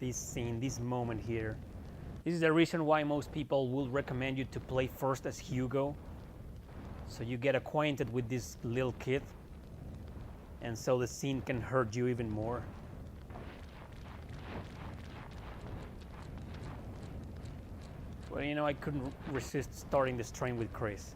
This scene, this moment here. This is the reason why most people will recommend you to play first as Hugo. So you get acquainted with this little kid. And so the scene can hurt you even more. But you know, I couldn't resist starting the stream with Chris.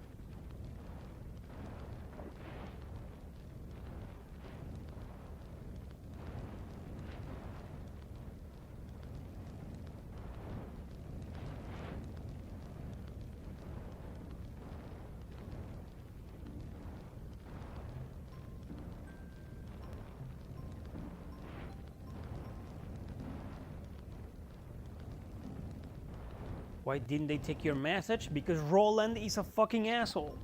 Why didn't they take your message? Because Roland is a fucking asshole.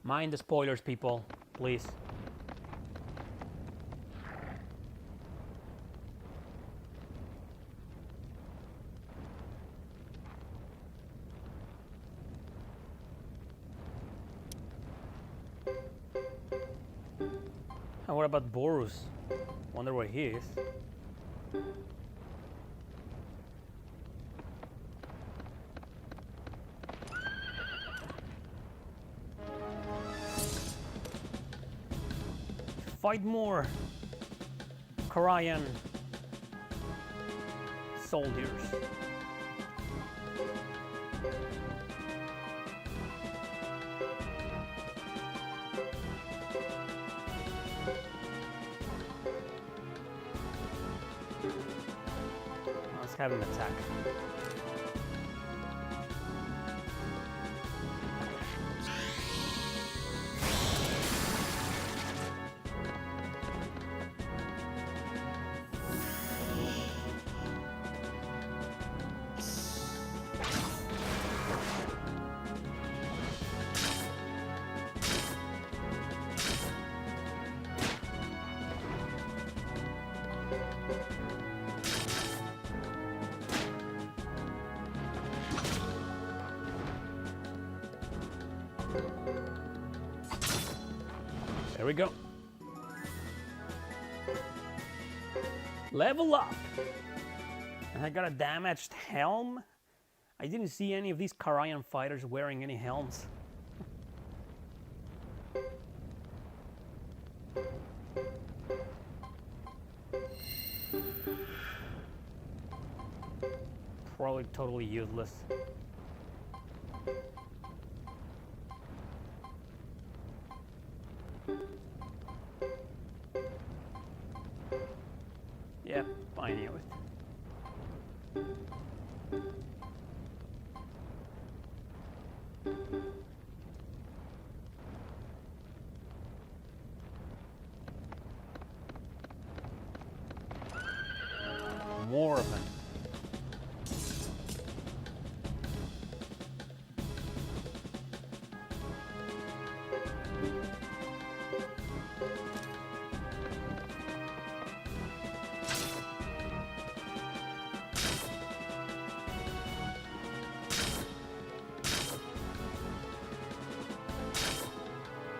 Mind the spoilers, people, please. And what about Borus? Wonder where he is. Fight more Cariah soldiers. Let's have an attack. There we go. Level up. And I got a damaged helm. I didn't see any of these Cariah fighters wearing any helms. Probably totally useless. Yep, I knew it. More of them.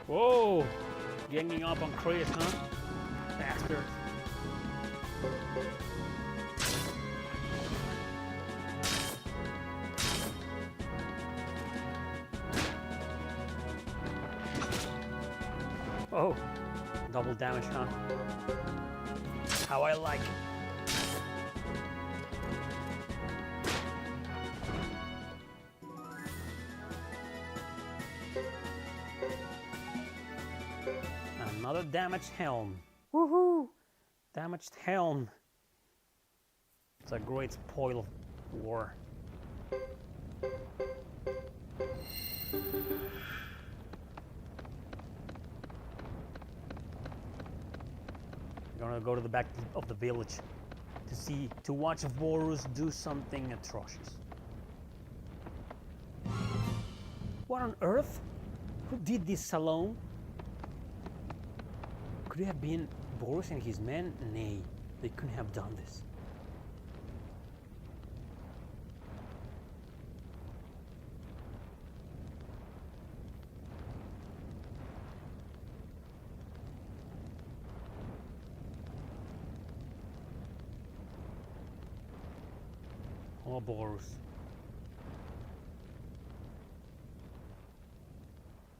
Whoa! Ganging up on Chris, huh? Bastard. Oh, double damage, huh? How I like it. Another damaged helm. Woohoo! Damaged helm. It's a great spoil of war. We're gonna go to the back of the village to watch Vorus do something atrocious. What on earth? Who did this alone? Could it have been Vorus and his men? Nay, they couldn't have done this. Oh, Vorus.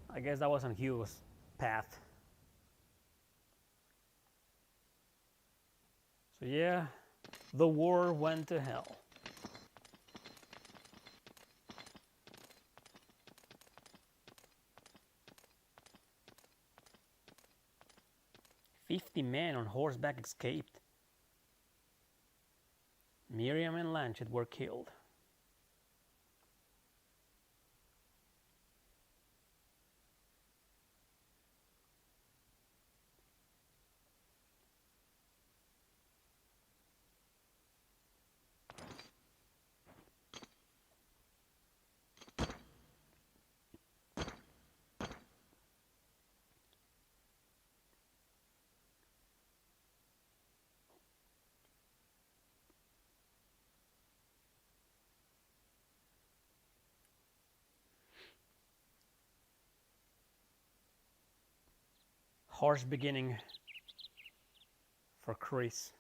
I guess that wasn't Hugo's path. So yeah, the war went to hell. "50 men on horseback escaped. Miriam and Lanchet were killed." Harsh beginning for Chris.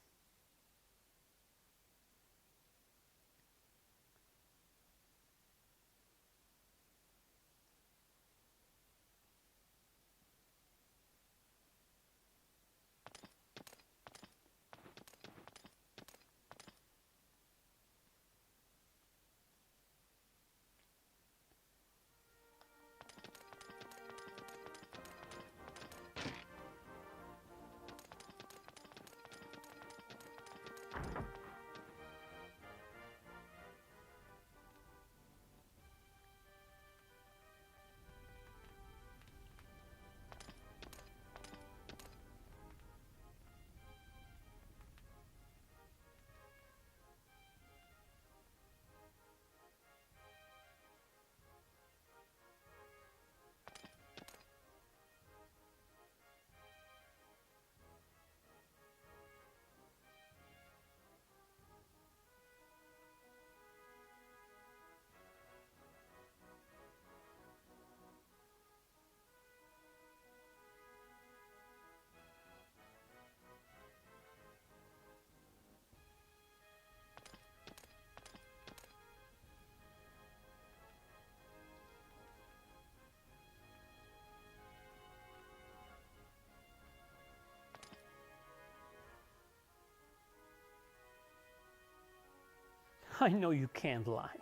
I know you can't lie.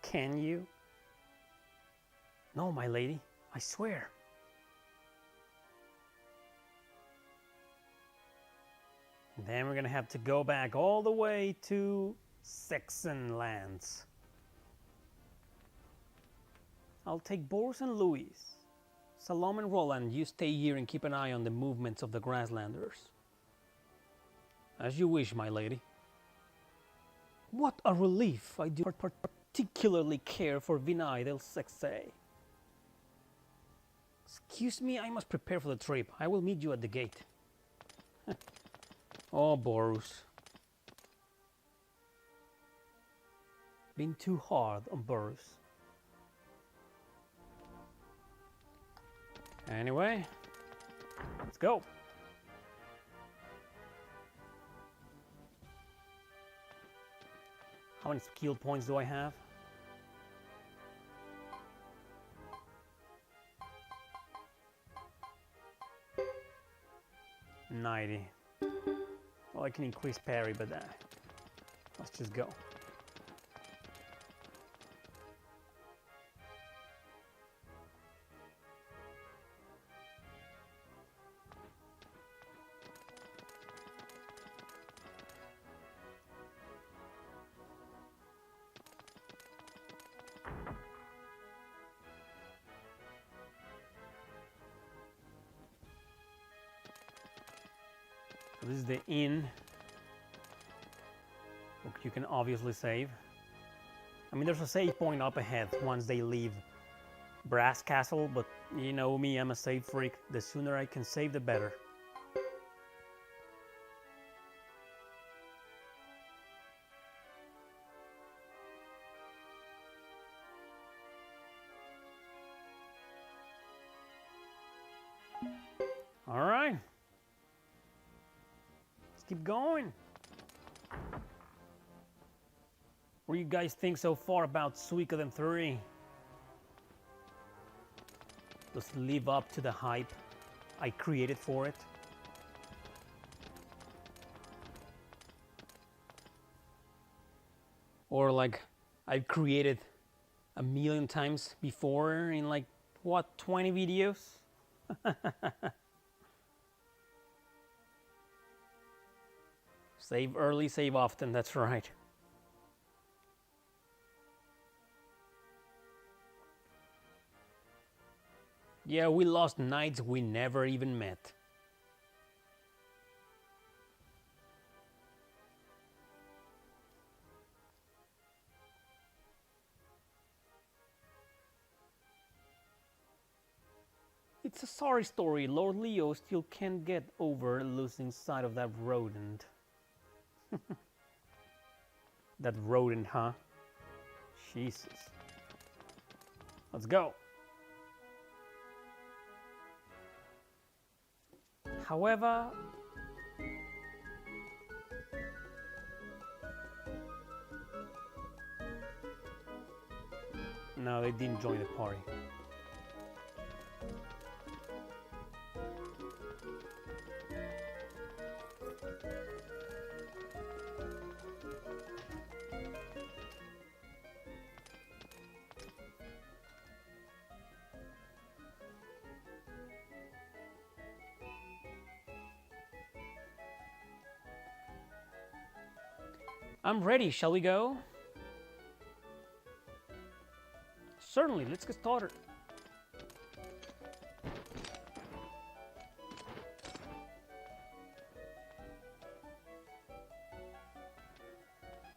Can you? No, my lady, I swear. And then we're gonna have to go back all the way to Saxon lands. I'll take Boris and Louis. Salome and Roland, you stay here and keep an eye on the movements of the Grasslanders. As you wish, my lady. What a relief! I do not particularly care for Vinay del Sexe. Excuse me, I must prepare for the trip. I will meet you at the gate. Oh, Boris. Been too hard on Boris. Anyway, let's go. How many skill points do I have? $90. Well, I can increase parry, but let's just go. So this is the inn. You can obviously save. I mean, there's a save point up ahead once they leave Brass Castle, but you know me, I'm a save freak. The sooner I can save, the better. All right. Let's keep going. What do you guys think so far about Suikoden 3? Does it live up to the hype I created for it? Or like I've created a million times before in like, what, 20 videos? Save early, save often, that's right. Yeah, we lost knights we never even met. It's a sorry story. Lord Leo still can't get over losing sight of that rodent. That rodent, huh? Jesus. Let's go. However, no, they didn't join the party. I'm ready, shall we go? Certainly, let's get started.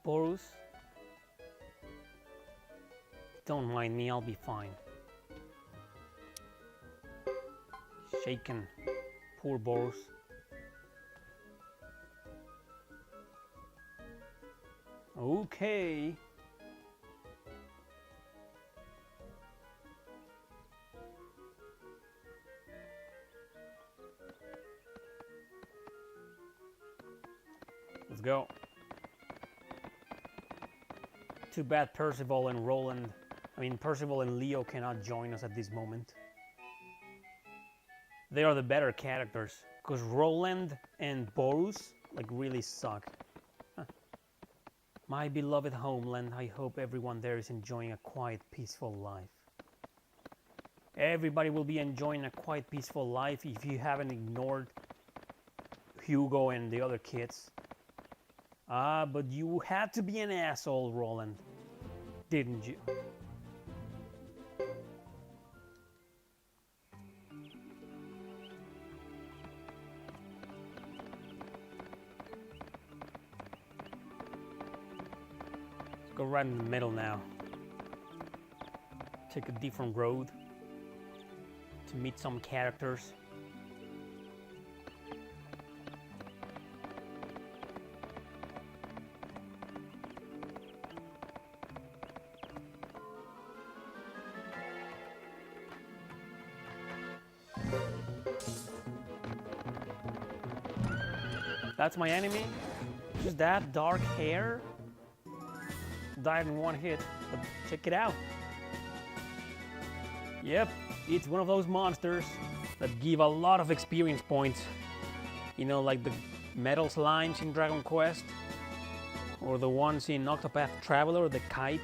Borus, don't mind me, I'll be fine. Shaken, poor Borus. Okay. Let's go. Too bad Percival and Percival and Leo cannot join us at this moment. They are the better characters, because Roland and Borus like really suck. My beloved homeland, I hope everyone there is enjoying a quiet, peaceful life. Everybody will be enjoying a quiet, peaceful life if you haven't ignored Hugo and the other kids. Ah, but you had to be an asshole, Roland, didn't you? Go right in the middle now. Take a different road to meet some characters. That's my enemy. Just that dark hair. Died in one hit, but check it out. Yep, it's one of those monsters that give a lot of experience points. You know, like the metal slimes in Dragon Quest, or the ones in Octopath Traveler, the kites,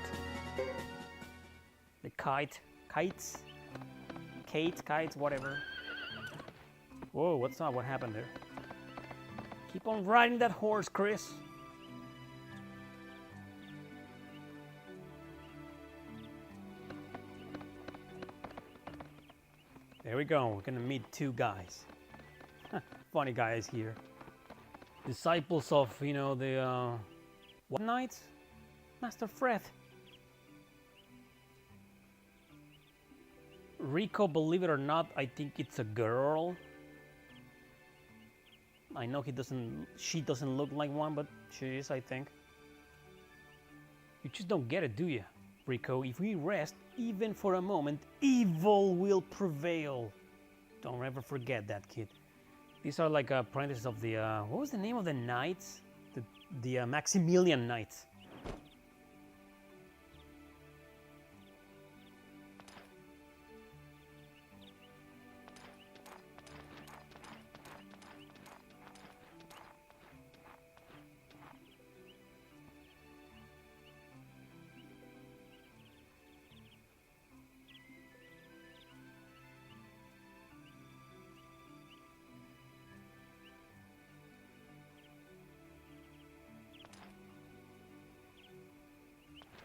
whatever. Whoa, what's up? What happened there? Keep on riding that horse, Chris. There we go, we're gonna meet two guys. Funny guys here. disciples of, you know, the what knights? Master Fred. Rico, believe it or not, I think it's a girl. I know she doesn't look like one, but she is, I think. You just don't get it, do you, Rico? If we rest even for a moment, evil will prevail. Don't ever forget that, kid. These are like apprentices of the, what was the name of the knights? The Maximilian Knights.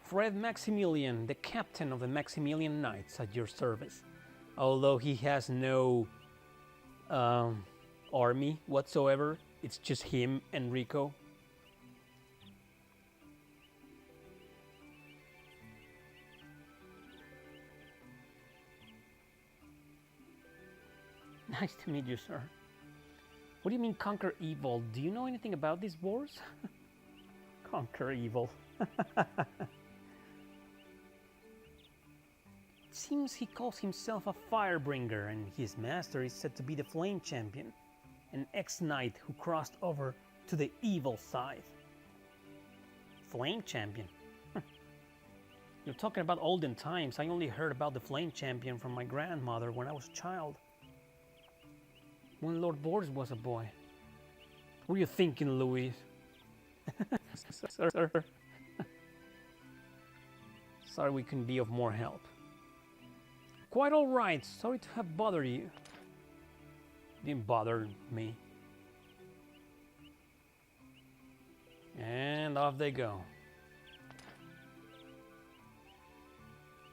Fred Maximilian, the captain of the Maximilian Knights, at your service. Although he has no army whatsoever, it's just him and Rico. Nice to meet you, sir. What do you mean conquer evil? Do you know anything about these wars? Conquer evil. Seems he calls himself a firebringer, and his master is said to be the Flame Champion, an ex-knight who crossed over to the evil side. Flame Champion? You're talking about olden times. I only heard about the Flame Champion from my grandmother when I was a child. When Lord Boris was a boy. What were you thinking, Louis? Sir. Sorry we couldn't be of more help. Quite all right. Sorry to have bothered you. Didn't bother me. And off they go.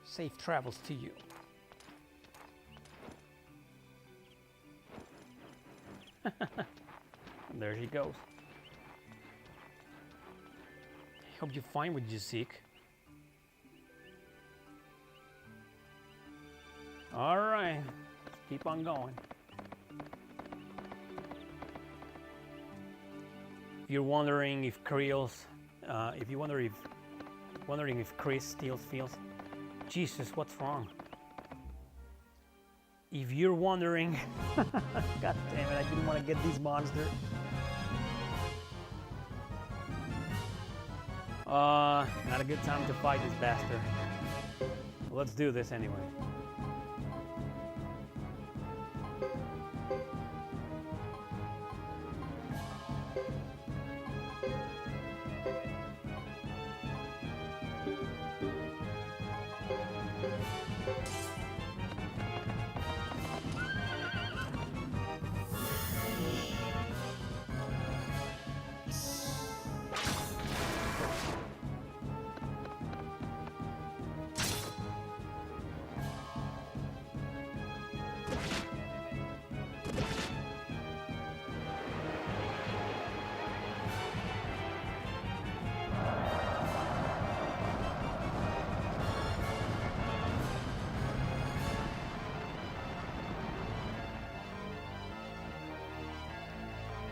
Safe travels to you. And there she goes. I hope you find what you seek. All right, let's keep on going. If you're wondering if wondering if Chris still feels, Jesus, what's wrong? If you're wondering, God damn it, I didn't want to get these monsters. Not a good time to fight this bastard. Let's do this anyway.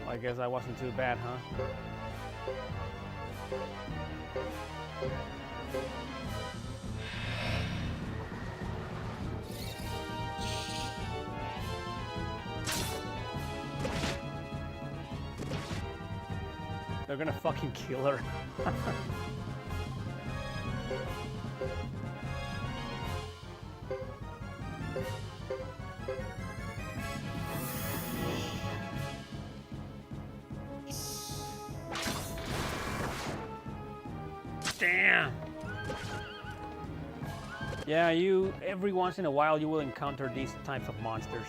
I guess I wasn't too bad, huh? They're gonna fucking kill her. Damn! Yeah, every once in a while you will encounter these types of monsters.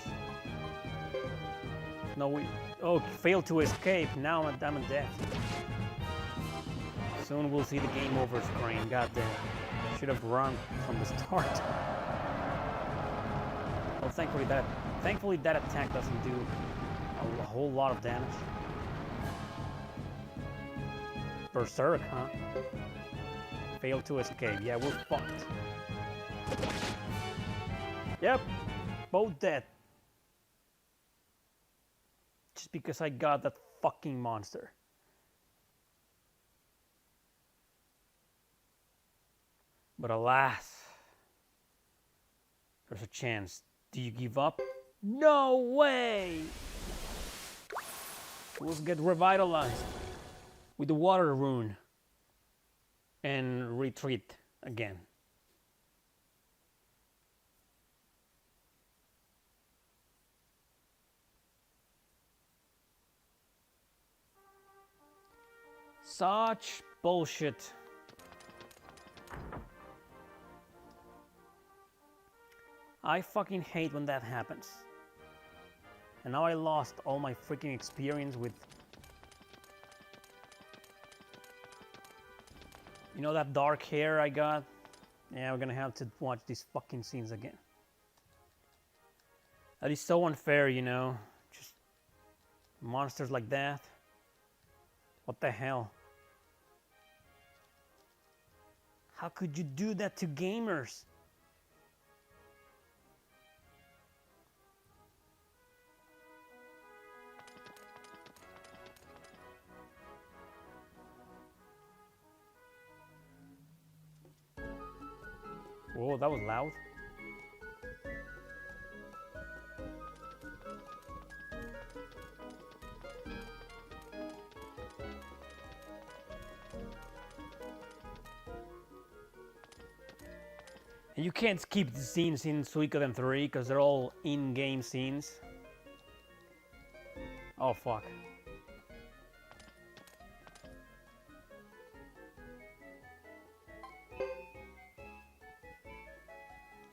No, failed to escape. Now I'm dead. Soon we'll see the game over screen. God damn. Should have run from the start. Well, thankfully that attack doesn't do a whole lot of damage. Berserk, huh? Failed to escape. Yeah, we're fucked. Yep, both dead. Just because I got that fucking monster. But alas, there's a chance. Do you give up? No way! We'll get revitalized with the water rune and retreat again. Such bullshit. I fucking hate when that happens. And now I lost all my freaking experience with... You know that dark hair I got? Yeah, we're gonna have to watch these fucking scenes again. That is so unfair, you know? Just monsters like that. What the hell? How could you do that to gamers? Whoa, that was loud. And you can't skip the scenes in Suikoden 3 because they're all in-game scenes. Oh fuck.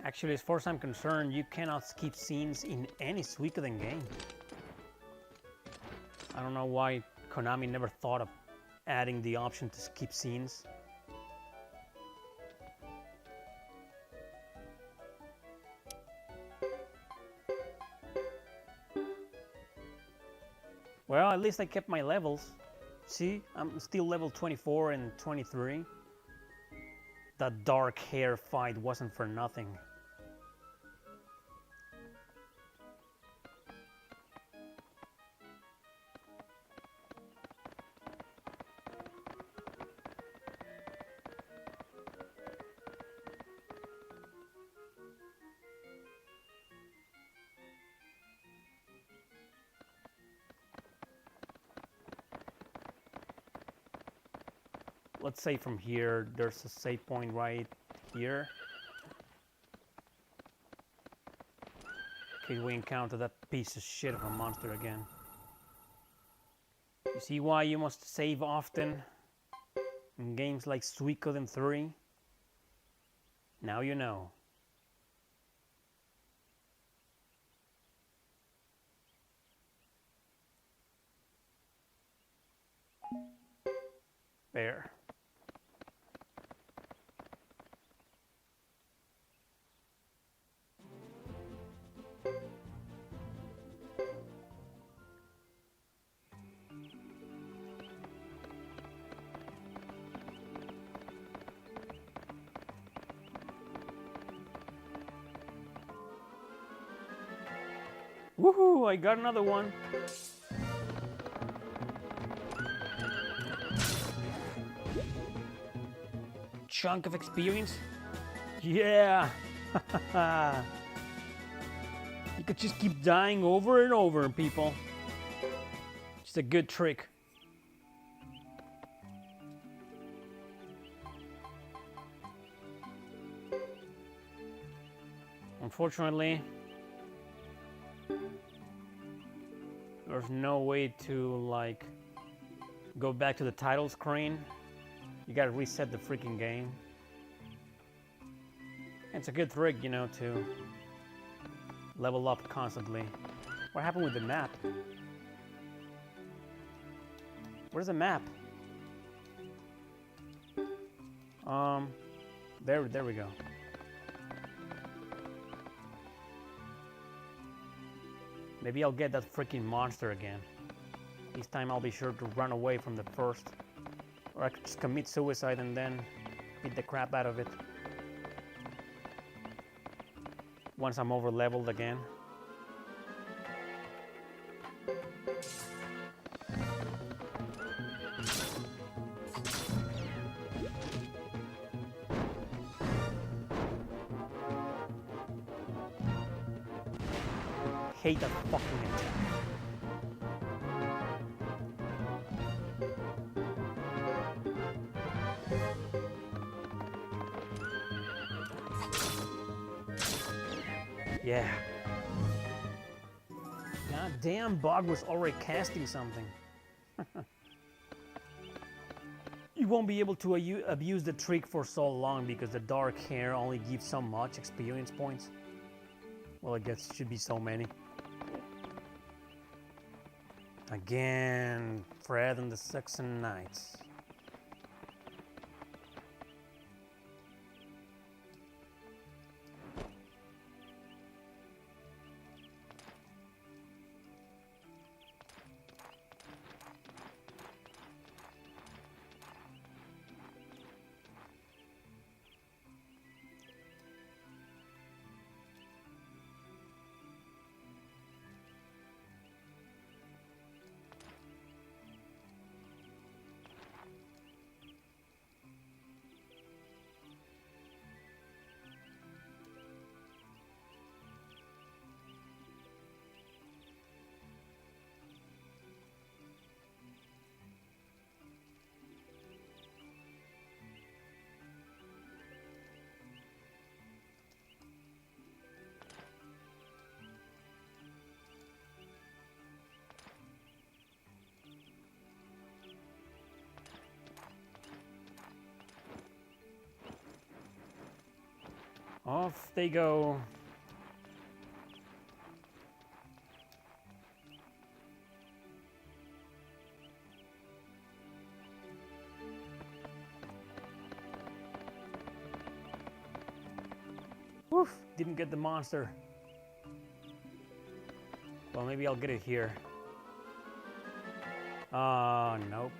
Actually, as far as I'm concerned, you cannot skip scenes in any Suikoden game. I don't know why Konami never thought of adding the option to skip scenes. Well, at least I kept my levels. See, I'm still level 24 and 23. That dark hair fight wasn't for nothing. Let's say from here, there's a save point right here. In case we encounter that piece of shit of a monster again. You see why you must save often in games like Suikoden 3? Now you know. There. Woohoo! I got another one. Chunk of experience? Yeah! You could just keep dying over and over, people. Just a good trick. Unfortunately, there's no way to, like, go back to the title screen. You gotta reset the freaking game. And it's a good trick, you know, to level up constantly. What happened with the map? Where's the map? There we go. Maybe I'll get that freaking monster again. This time I'll be sure to run away from the first Or I could just commit suicide and then beat the crap out of it. Once I'm over leveled again. Hate that fucking attack. Yeah. God damn, Bog was already casting something. You won't be able to abuse the trick for so long because the dark hair only gives so much experience points. Well, I guess it should be so many. Again, Fred and the Saxon Knights. Off they go. Woof, didn't get the monster. Well, maybe I'll get it here. Nope.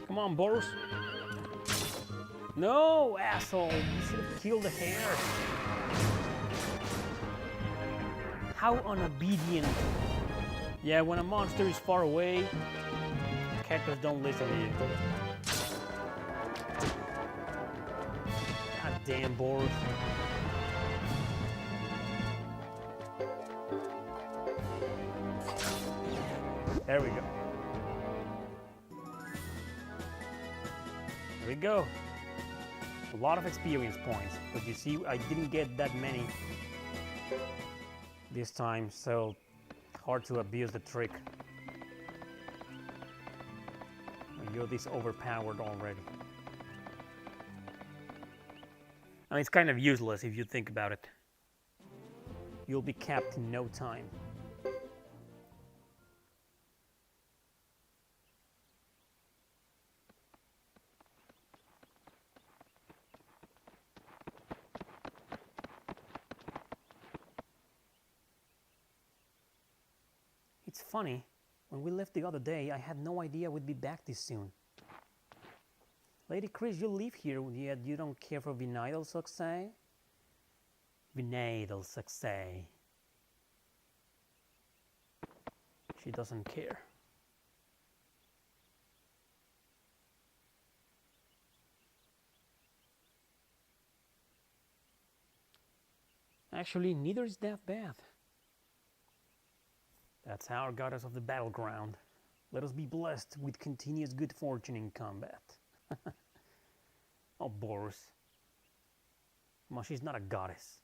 Come on, Boris. No, asshole. You should have killed the hare. How unobedient. Yeah, when a monster is far away, characters don't listen to you. God damn, Boris. There we go. There we go. A lot of experience points, but you see, I didn't get that many this time, so hard to abuse the trick. You're this overpowered already. I mean, it's kind of useless if you think about it. You'll be capped in no time. It's funny, when we left the other day, I had no idea we'd be back this soon. Lady Chris, you live here, yet you don't care for Vinidal success? Vinidal success. She doesn't care. Actually, neither is that bad. That's our goddess of the battleground. Let us be blessed with continuous good fortune in combat. Oh, Boris. Well, she's not a goddess.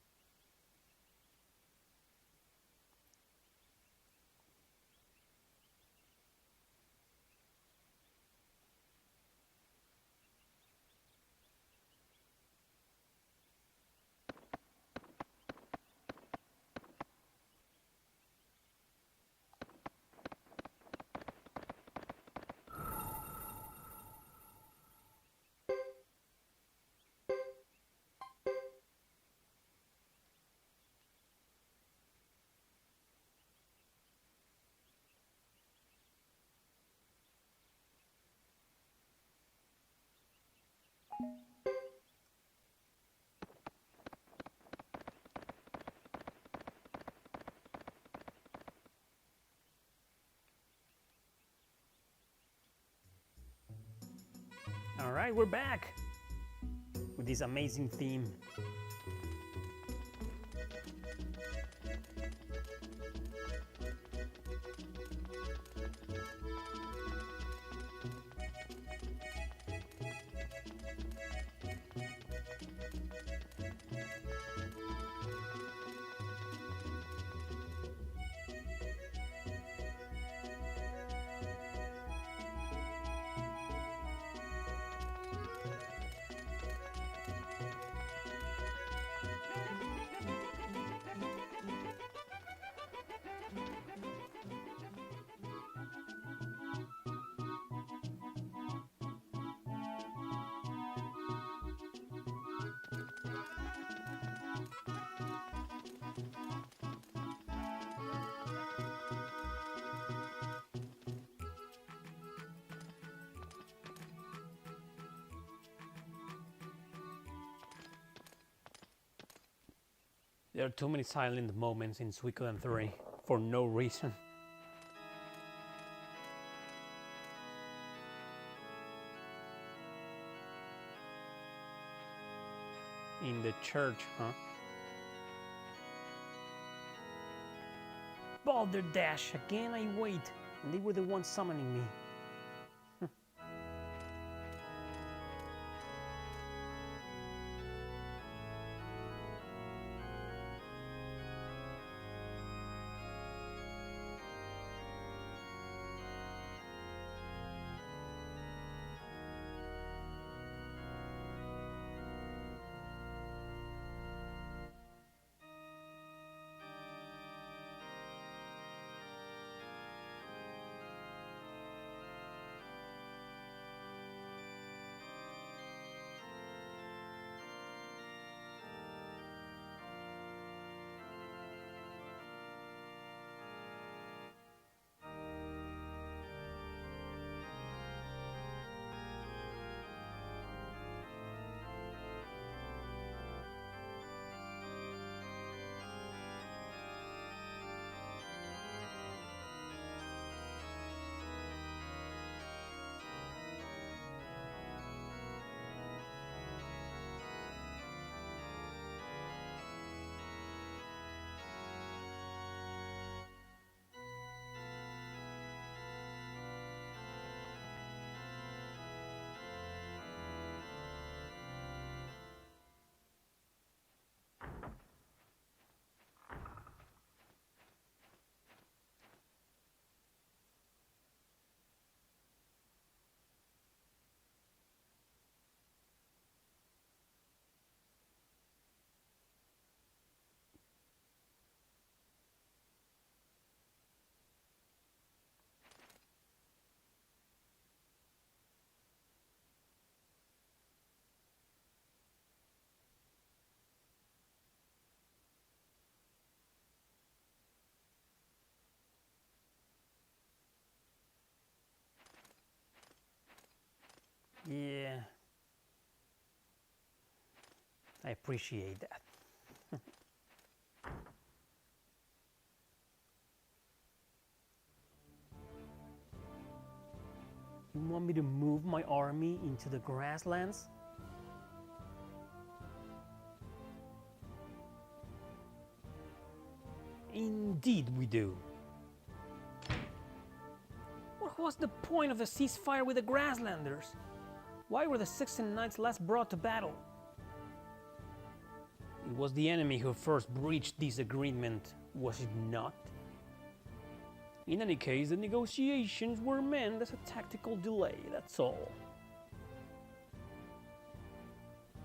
All right, we're back with this amazing theme. There are too many silent moments in Suikoden 3 for no reason. In the church, huh? Balderdash, again I wait, and they were the ones summoning me. Yeah, I appreciate that. You want me to move my army into the grasslands? Indeed we do. What was the point of the ceasefire with the Grasslanders? Why were the Sixteen Knights last brought to battle? It was the enemy who first breached this agreement, was it not? In any case, the negotiations were meant as a tactical delay, that's all.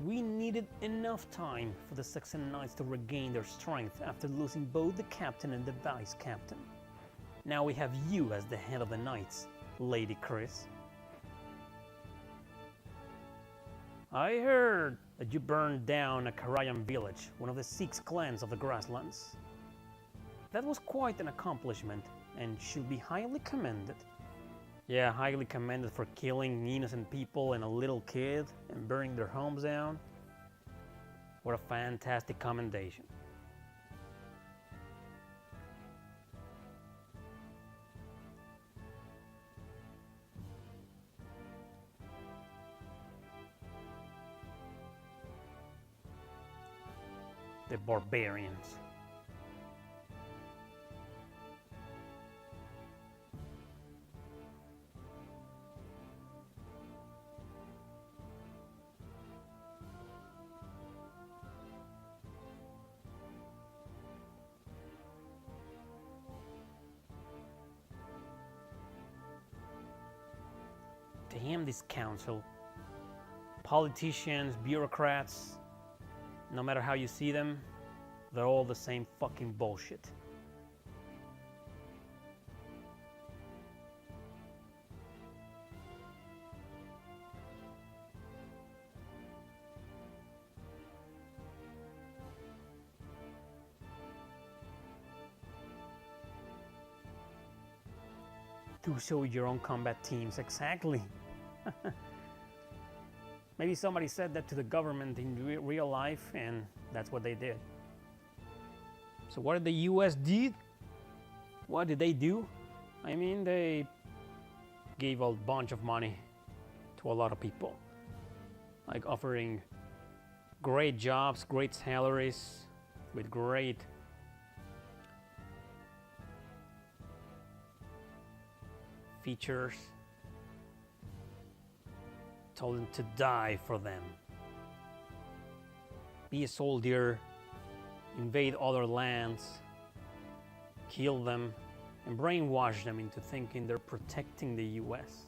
We needed enough time for the Sixteen Knights to regain their strength after losing both the captain and the vice captain. Now we have you as the head of the Knights, Lady Chris. I heard that you burned down a Cariah village, one of the 6 clans of the Grasslands. That was quite an accomplishment and should be highly commended. Yeah, highly commended for killing innocent people and a little kid and burning their homes down. What a fantastic commendation. The barbarians. Damn this council. Politicians, bureaucrats, no matter how you see them, they're all the same fucking bullshit. Do show your own combat teams, exactly. Maybe somebody said that to the government in real life, and that's what they did. So what did the US did? What did they do? I mean, they gave a bunch of money to a lot of people, like offering great jobs, great salaries, with great features. Told them to die for them. Be a soldier, invade other lands, kill them, and brainwash them into thinking they're protecting the US.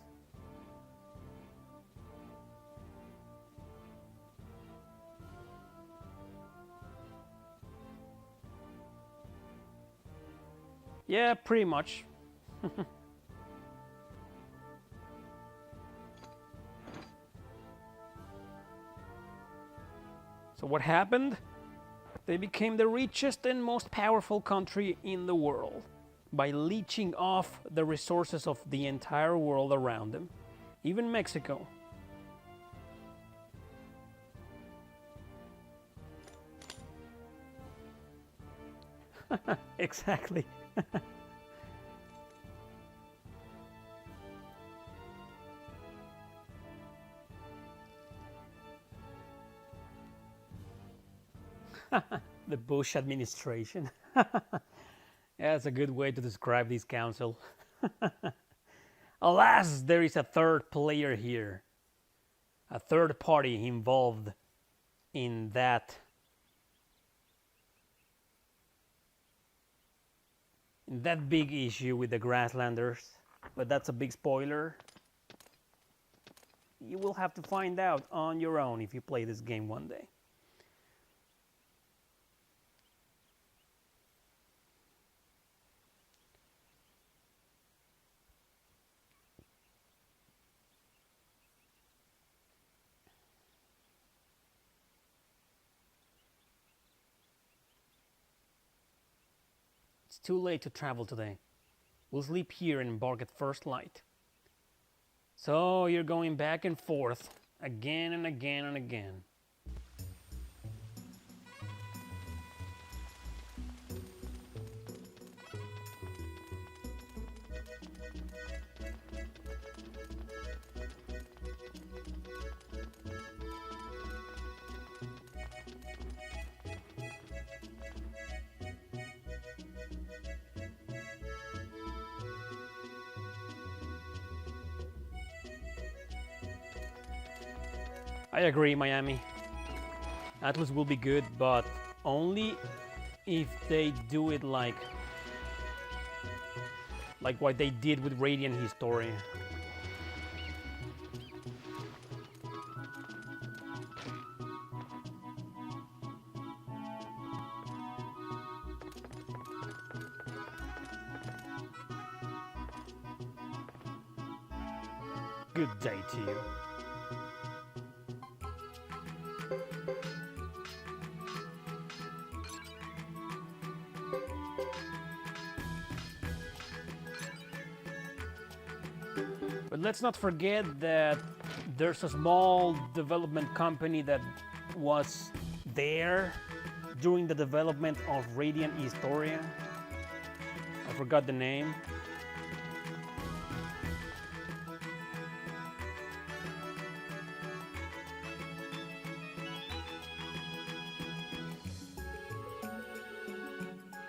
Yeah, pretty much. So what happened? They became the richest and most powerful country in the world by leeching off the resources of the entire world around them, even Mexico. Exactly. The Bush administration. Yeah, that's a good way to describe this council. Alas, there is a third player here. A third party involved in that big issue with the Grasslanders. But that's a big spoiler. You will have to find out on your own if you play this game one day. It's too late to travel today. We'll sleep here and embark at first light. So you're going back and forth again and again and again. I agree, Miami. Atlas will be good, but only if they do it like what they did with Radiant Historia. Good day to you. let's not forget that there's a small development company that was there during the development of Radiant Historia. I forgot the name.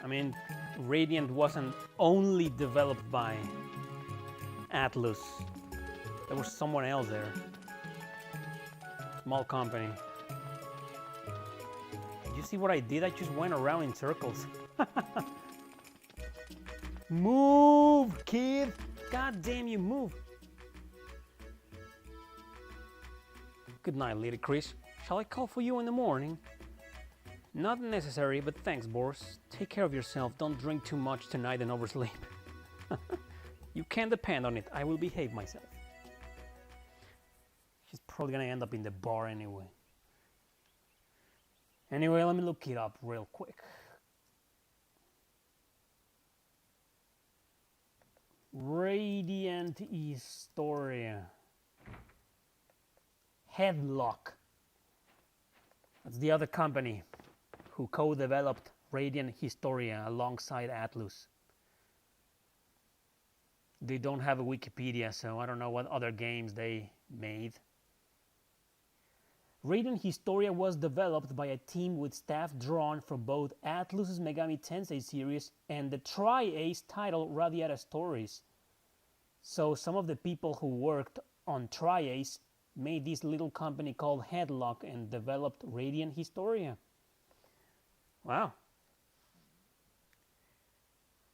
I mean, Radiant wasn't only developed by Atlus. There was someone else there. Small company. You see what I did? I just went around in circles. Move, kid! God damn you, move! Good night, Lady Chris. Shall I call for you in the morning? Not necessary, but thanks, Boris. Take care of yourself. Don't drink too much tonight and oversleep. You can depend on it. I will behave myself. She's probably gonna end up in the bar anyway. Anyway, let me look it up real quick. Radiant Historia. Headlock. That's the other company who co-developed Radiant Historia alongside Atlus. They don't have a Wikipedia, so I don't know what other games they made. Radiant Historia was developed by a team with staff drawn from both Atlus's Megami Tensei series and the Tri-Ace title Radiata Stories. So some of the people who worked on Tri-Ace made this little company called Headlock and developed Radiant Historia. Wow.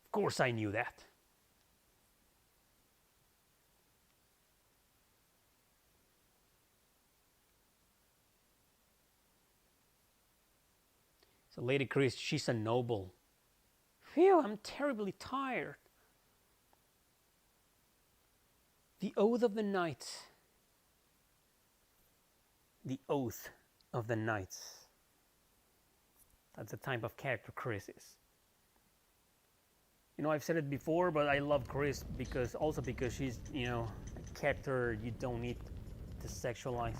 Of course I knew that. So Lady Chris, she's a noble. Phew, I'm terribly tired. The Oath of the Knights. The Oath of the Knights. That's the type of character Chris is. You know, I've said it before, but I love Chris because she's, you know, a character you don't need to sexualize.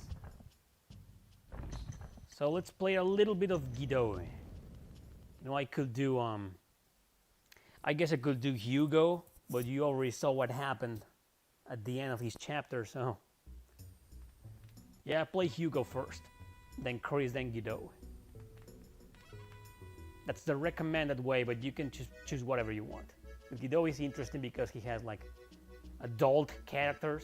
So let's play a little bit of Guido. You know, I could do, I guess I could do Hugo, but you already saw what happened at the end of his chapter, so. Yeah, play Hugo first, then Chris, then Guido. That's the recommended way, but you can choose whatever you want. Guido is interesting because he has like adult characters.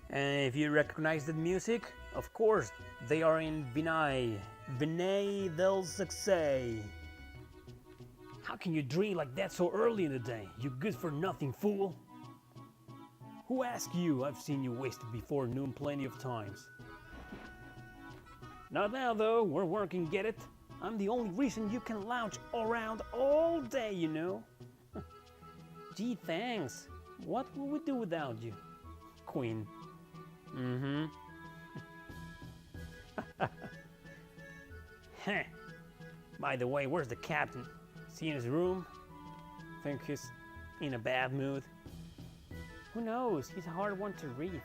And if you recognize the music, of course, they are in Vinay del Succès. How can you drink like that so early in the day? You good for nothing, fool. Who asked you? I've seen you wasted before noon plenty of times. Not now, though. We're working, get it? I'm the only reason you can lounge around all day, you know. Gee, thanks. What will we do without you? Queen. Mm-hmm. Heh. By the way, where's the captain? Is he in his room? Think he's in a bad mood? Who knows? He's a hard one to read.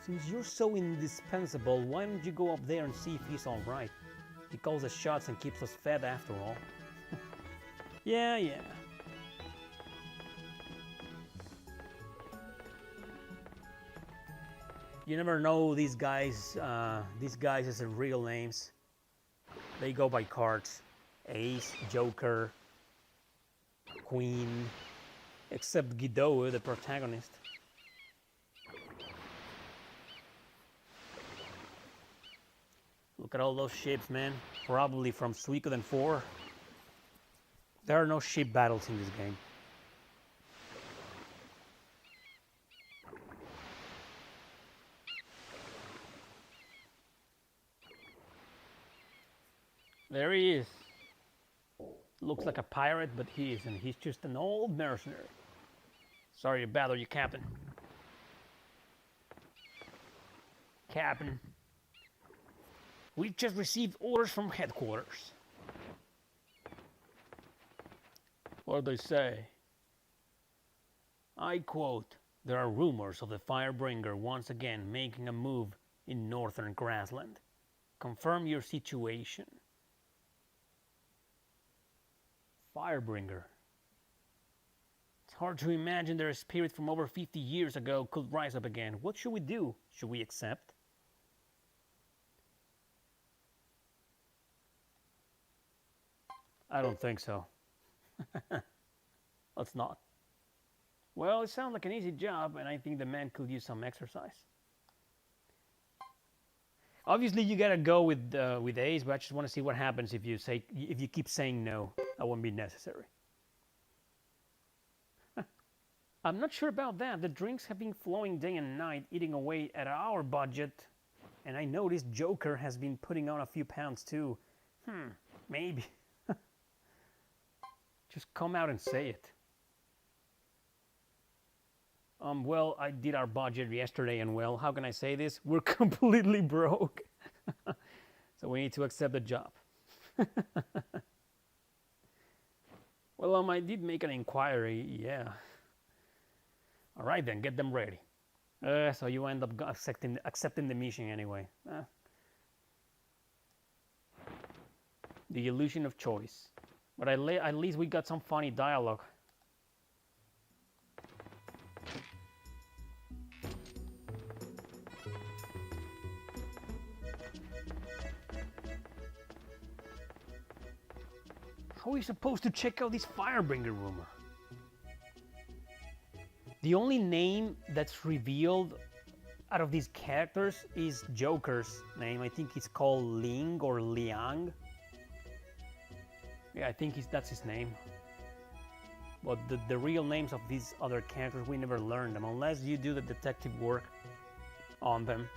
Since you're so indispensable, why don't you go up there and see if he's alright? He calls the shots and keeps us fed after all. Yeah. You never know these guys' as real names. They go by cards. Ace, Joker, Queen, except Guido, the protagonist. Look at all those ships, man. Probably from Suikoden 4. There are no ship battles in this game. There he is. looks like a pirate, but he isn't. He's just an old mercenary. Sorry to bother you, Captain. Captain, we just received orders from headquarters. What do they say? I quote, "There are rumors of the Firebringer once again making a move in northern Grassland. Confirm your situation." Firebringer. It's hard to imagine that a spirit from over 50 years ago could rise up again. What should we do? Should we accept? I don't think so. Let's not. Well, it sounds like an easy job, and I think the man could use some exercise. Obviously, you gotta go with Ace, but I just want to see what happens if you keep saying no. That won't be necessary. I'm not sure about that. The drinks have been flowing day and night, eating away at our budget, and I noticed Joker has been putting on a few pounds too. Maybe. Just come out and say it. Well, I did our budget yesterday, and well, how can I say this? We're completely broke. So we need to accept the job. Well, I did make an inquiry, yeah. All right then, get them ready. So you end up accepting the mission anyway. The illusion of choice. But at least we got some funny dialogue. How are we supposed to check out this Firebringer rumor? The only name that's revealed out of these characters is Joker's name. I think it's called Ling or Liang. Yeah, I think that's his name. But the real names of these other characters, we never learn them unless you do the detective work on them.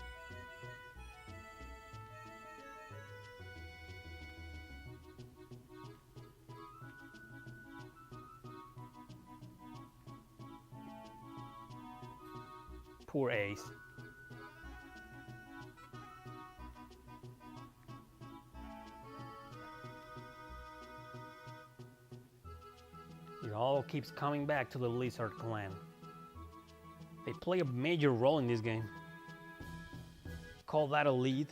Poor Ace. It all keeps coming back to the Lizard clan. They play a major role in this game. Call that a lead.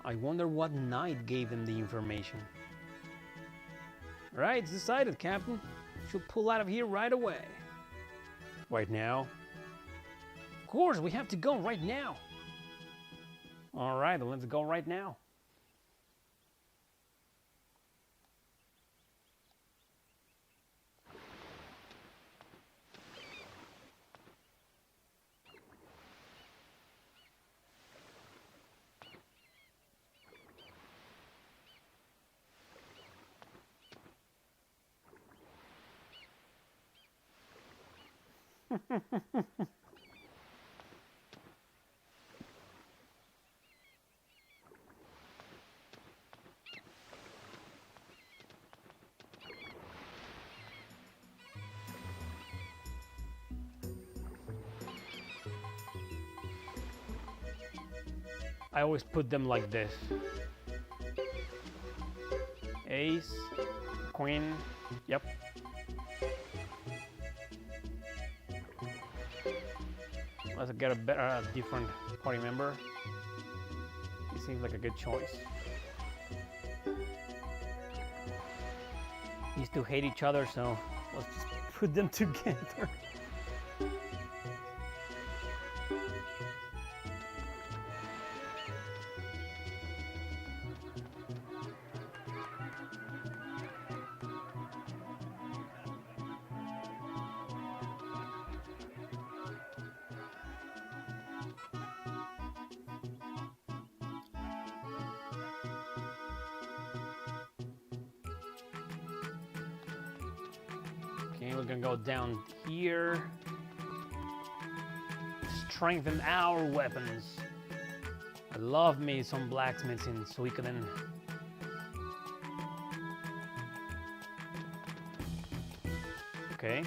I wonder what knight gave them the information. Right, it's decided, Captain. Should pull out of here right away. Right now? Of course, we have to go right now. All right, then let's go right now. I always put them like this. Ace, Queen, yep. Let's get a different party member. He seems like a good choice. These two hate each other, so let's just put them together. Okay, we're gonna go down here. strengthen our weapons. I love me some blacksmiths in Suikoden. Okay.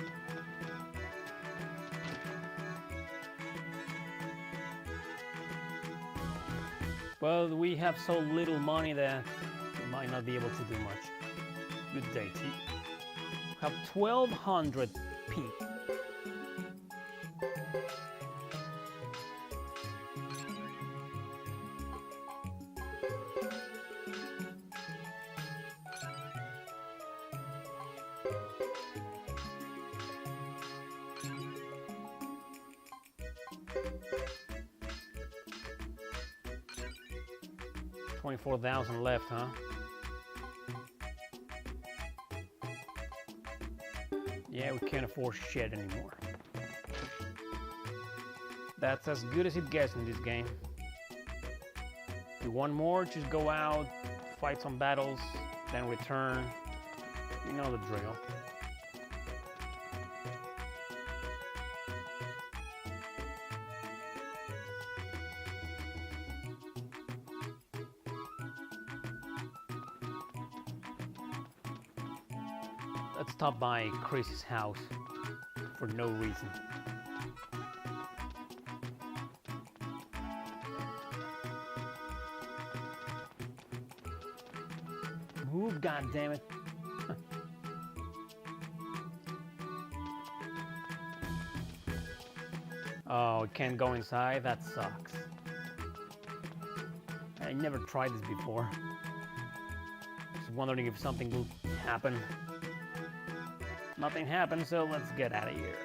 Well, we have so little money that we might not be able to do much. Good day, T. We have 1200 P. $24,000 left, huh? Yeah, we can't afford shit anymore. That's as good as it gets in this game. If you want more, just go out, fight some battles, then return. You know the drill. Let's stop by Chris's house for no reason. Move, goddammit. Oh, can't go inside? That sucks. I never tried this before. Just wondering if something will happen. Nothing happened, so let's get out of here.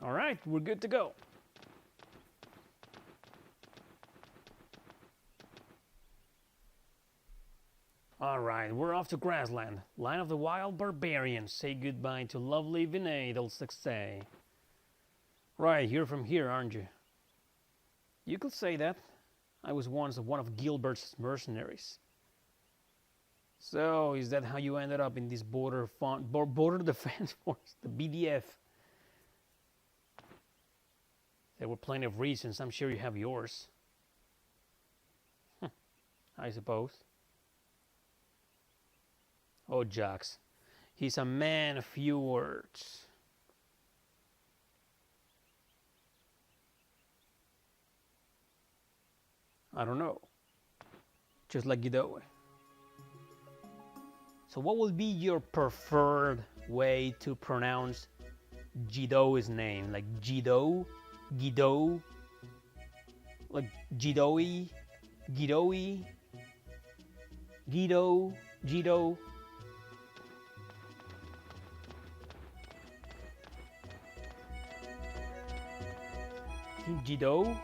All right, we're good to go. Alright, we're off to Grassland. Line of the Wild Barbarians. Say goodbye to lovely Vinay del Sexay. Right, you're from here, aren't you? You could say that. I was once one of Gilbert's mercenaries. So, is that how you ended up in this border defense force, the BDF? There were plenty of reasons. I'm sure you have yours. I suppose. Oh, Jax. He's a man of few words. I don't know. Just like Gido. So what will be your preferred way to pronounce Gido's name? Like Gido? Gido? Like Gidoi? Gidoi? Gido? Gido? Gido?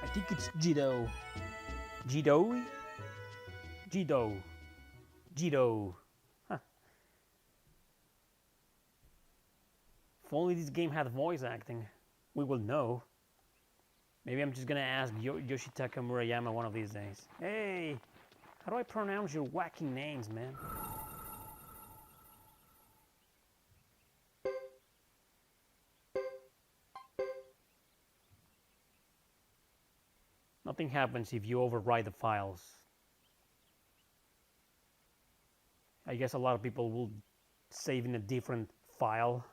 I think it's Gido. Gido? Gido. Gido. Huh. If only this game had voice acting, we will know. Maybe I'm just gonna ask Yoshitaka Murayama one of these days. Hey, how do I pronounce your wacky names, man? Nothing happens if you overwrite the files. I guess a lot of people will save in a different file.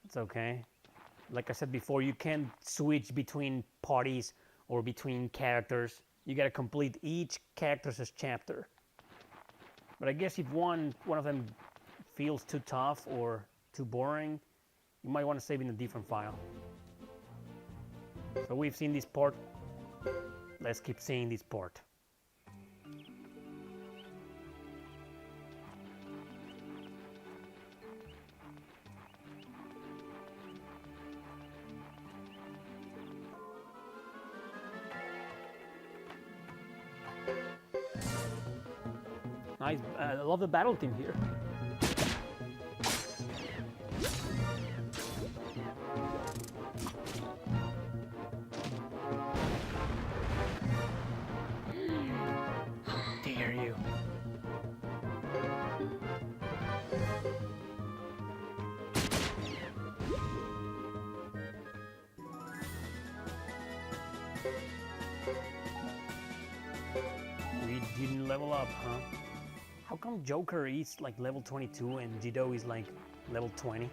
It's okay. Like I said before, you can't switch between parties or between characters. You gotta complete each character's chapter. But I guess if one of them feels too tough or too boring, you might want to save in a different file. So we've seen this port. Let's keep seeing this port. Nice. I love the battle team here. Dare you? We didn't level up, huh? How come Joker is like level 22 and Jido is like level 20? It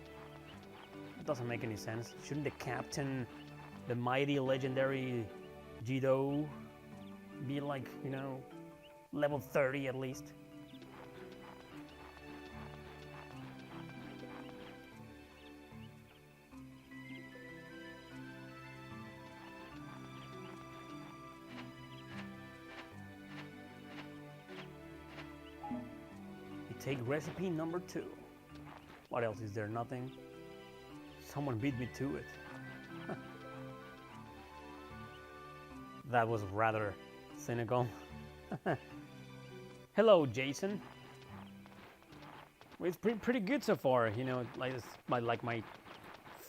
doesn't make any sense. Shouldn't the captain, the mighty legendary Jido, be like, you know, level 30 at least? Take recipe number 2. What else is there? Nothing? Someone beat me to it. That was rather cynical. Hello, Jason. Well, it's pretty good so far. You know, like it's my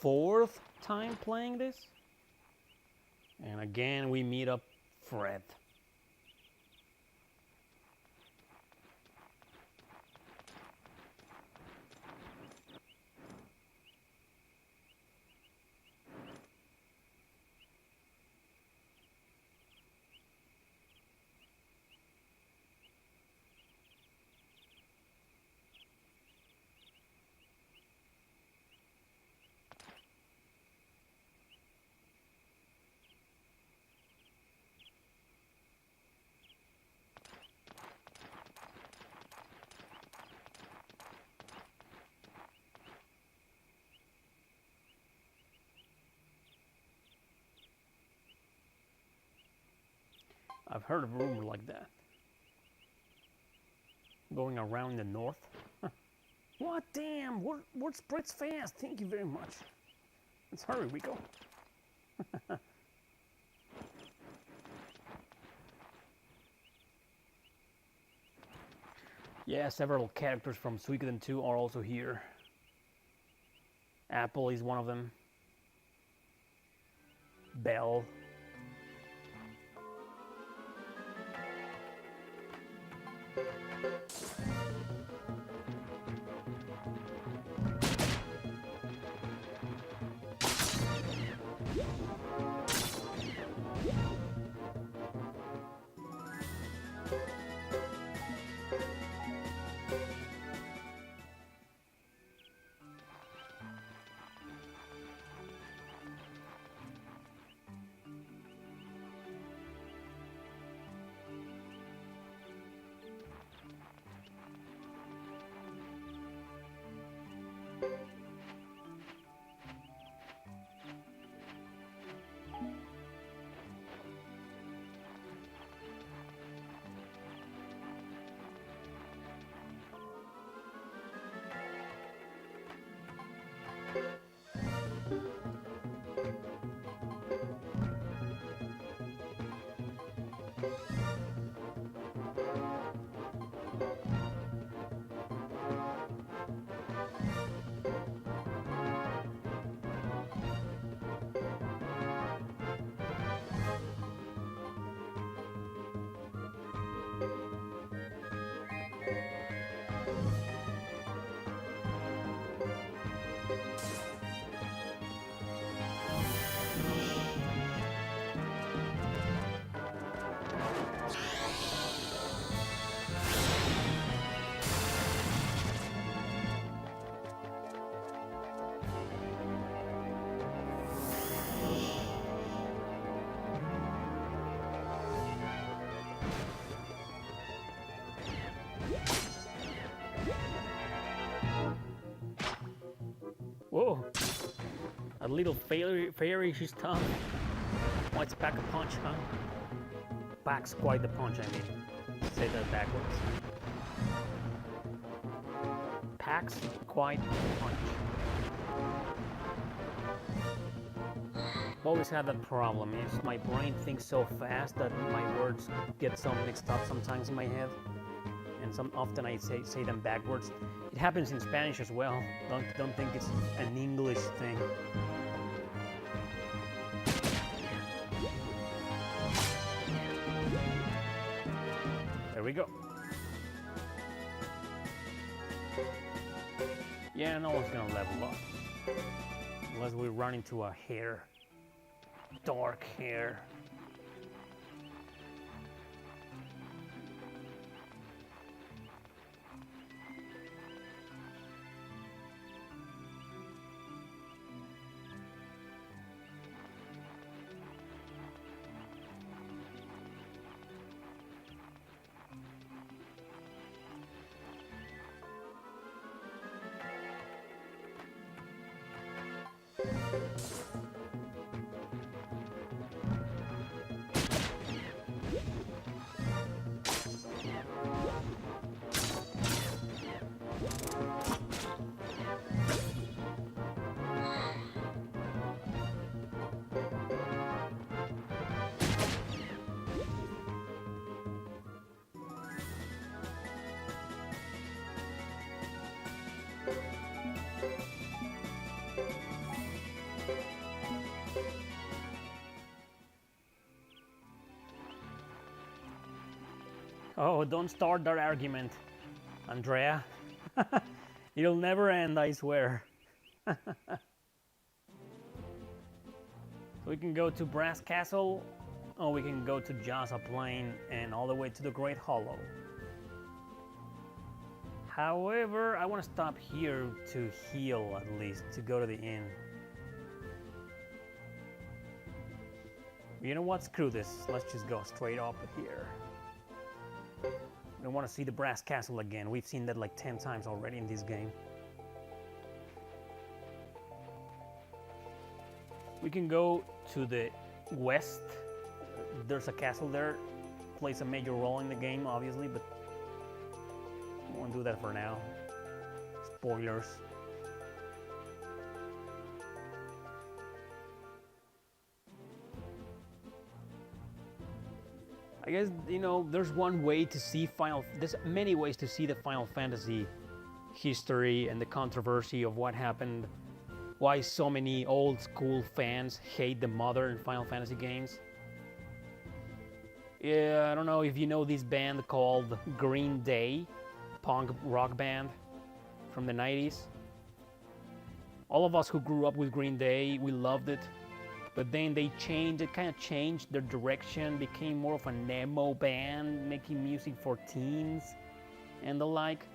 4th time playing this. And again, we meet up Fred. I've heard of a rumor like that. Going around the north? Huh. What? Damn! Word spreads fast. Thank you very much. Let's hurry, we go. Yeah, several characters from Suikoden 2 are also here. Apple is one of them. Bell. Whoa! A little fairy, she's tough. What's pack a punch, huh? Packs quite the punch, I mean. Say that backwards. Packs quite the punch. I've always had that problem. Is my brain thinks so fast that my words get so mixed up sometimes in my head. and some often I say them backwards. It happens in Spanish as well. Don't think it's an English thing. There we go. Yeah, no one's gonna level up unless we run into a hare, dark hare. Oh, don't start that argument, Andrea. It'll never end, I swear. So we can go to Brass Castle, or we can go to Jasa Plain and all the way to the Great Hollow. However, I want to stop here to heal at least, to go to the inn. You know what? Screw this. Let's just go straight up here. I don't want to see the Brass Castle again. We've seen that like 10 times already in this game. We can go to the west. There's a castle there. Plays a major role in the game, obviously, but I won't do that for now. Spoilers. I guess, you know, there's one way to see there's many ways to see the Final Fantasy history and the controversy of what happened, why so many old school fans hate the modern Final Fantasy games. Yeah, I don't know if you know this band called Green Day, punk rock band from the 90s. All of us who grew up with Green Day, we loved it. But then they kind of changed their direction, became more of an emo band, making music for teens and the like.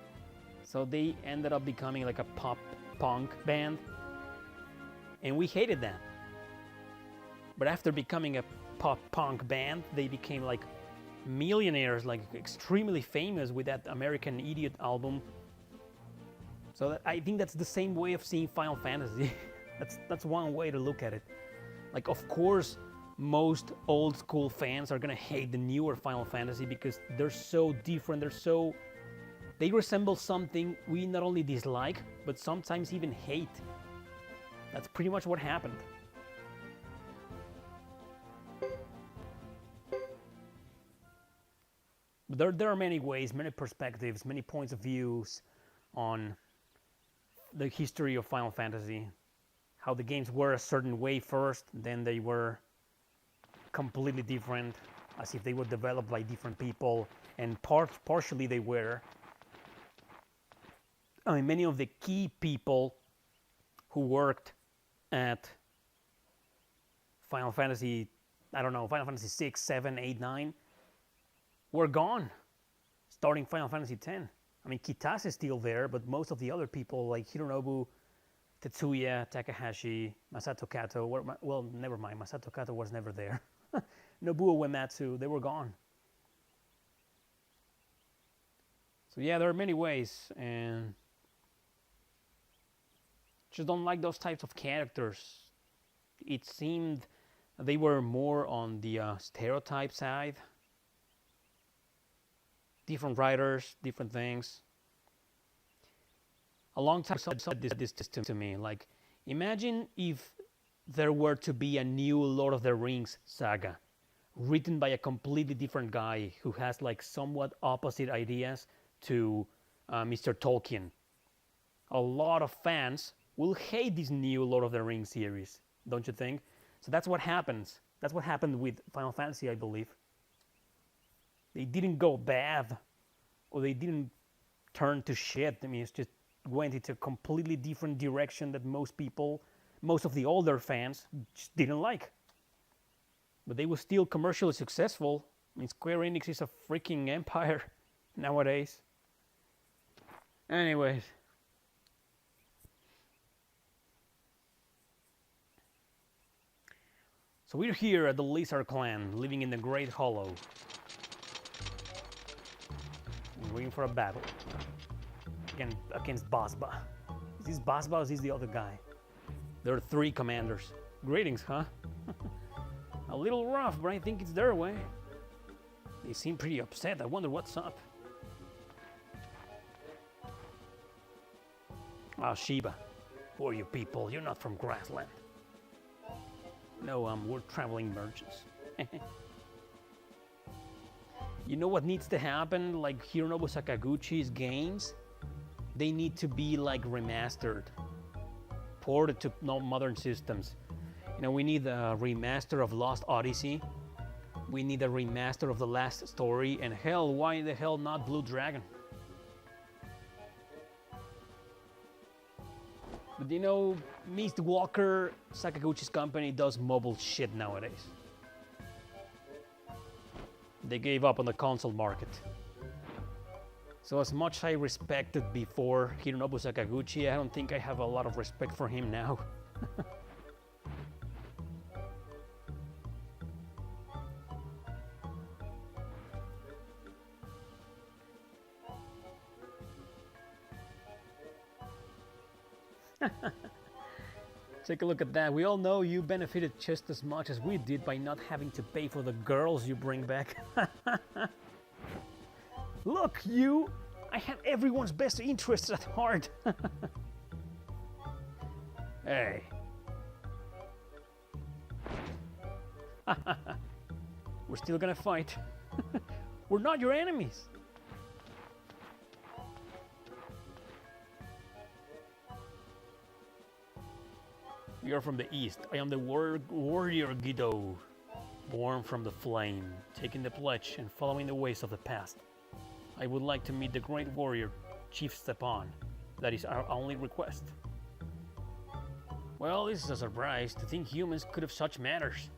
So they ended up becoming like a pop punk band. And we hated them. But after becoming a pop punk band, they became like millionaires, like extremely famous with that American Idiot album. So I think that's the same way of seeing Final Fantasy. That's one way to look at it. Like, of course, most old school fans are gonna hate the newer Final Fantasy because they're so different, they resemble something we not only dislike, but sometimes even hate. That's pretty much what happened. But there are many ways, many perspectives, many points of views on the history of Final Fantasy. How the games were a certain way first, then they were completely different, as if they were developed by different people, and partially they were. I mean, many of the key people who worked at Final Fantasy, I don't know, Final Fantasy 6, 7, 8, 9, were gone, starting Final Fantasy 10. I mean, Kitase is still there, but most of the other people, like Hironobu, Tetsuya, Takahashi, Masato Kato, well, never mind, Masato Kato was never there. Nobuo Uematsu, they were gone. So yeah, there are many ways, and just don't like those types of characters. It seemed they were more on the stereotype side. Different writers, different things. A long time ago, said this to me, like, imagine if there were to be a new Lord of the Rings saga, written by a completely different guy who has like somewhat opposite ideas to Mr. Tolkien. A lot of fans will hate this new Lord of the Rings series, don't you think? So that's what happens. That's what happened with Final Fantasy, I believe. They didn't go bad, or they didn't turn to shit. I mean, it's just went into a completely different direction that most people, most of the older fans, just didn't like. But they were still commercially successful. I mean, Square Enix is a freaking empire nowadays. Anyways. So we're here at the Lizard Clan, living in the Great Hollow. We're waiting for a battle. Against Basba. Is this Basba or is this the other guy? There are 3 commanders. Greetings, huh? A little rough, but I think it's their way. They seem pretty upset. I wonder what's up. Ah, Sheba. Who are you people? You're not from Grassland. No, we're traveling merchants. You know what needs to happen? Like Hironobu Sakaguchi's games? They need to be like remastered. Ported to modern systems. You know, we need a remaster of Lost Odyssey. We need a remaster of The Last Story. And hell, why the hell not Blue Dragon? But you know, Mist Walker, Sakaguchi's company, does mobile shit nowadays. They gave up on the console market. So as much as I respected before Hironobu Sakaguchi, I don't think I have a lot of respect for him now. Take a look at that. We all know you benefited just as much as we did by not having to pay for the girls you bring back. Look, you! I have everyone's best interests at heart. Hey. We're still gonna fight. We're not your enemies. We are from the east. I am the warrior Guido, born from the flame, taking the pledge and following the ways of the past. I would like to meet the great warrior, Chief Stepan. That is our only request. Well, this is a surprise. To think humans could have such manners.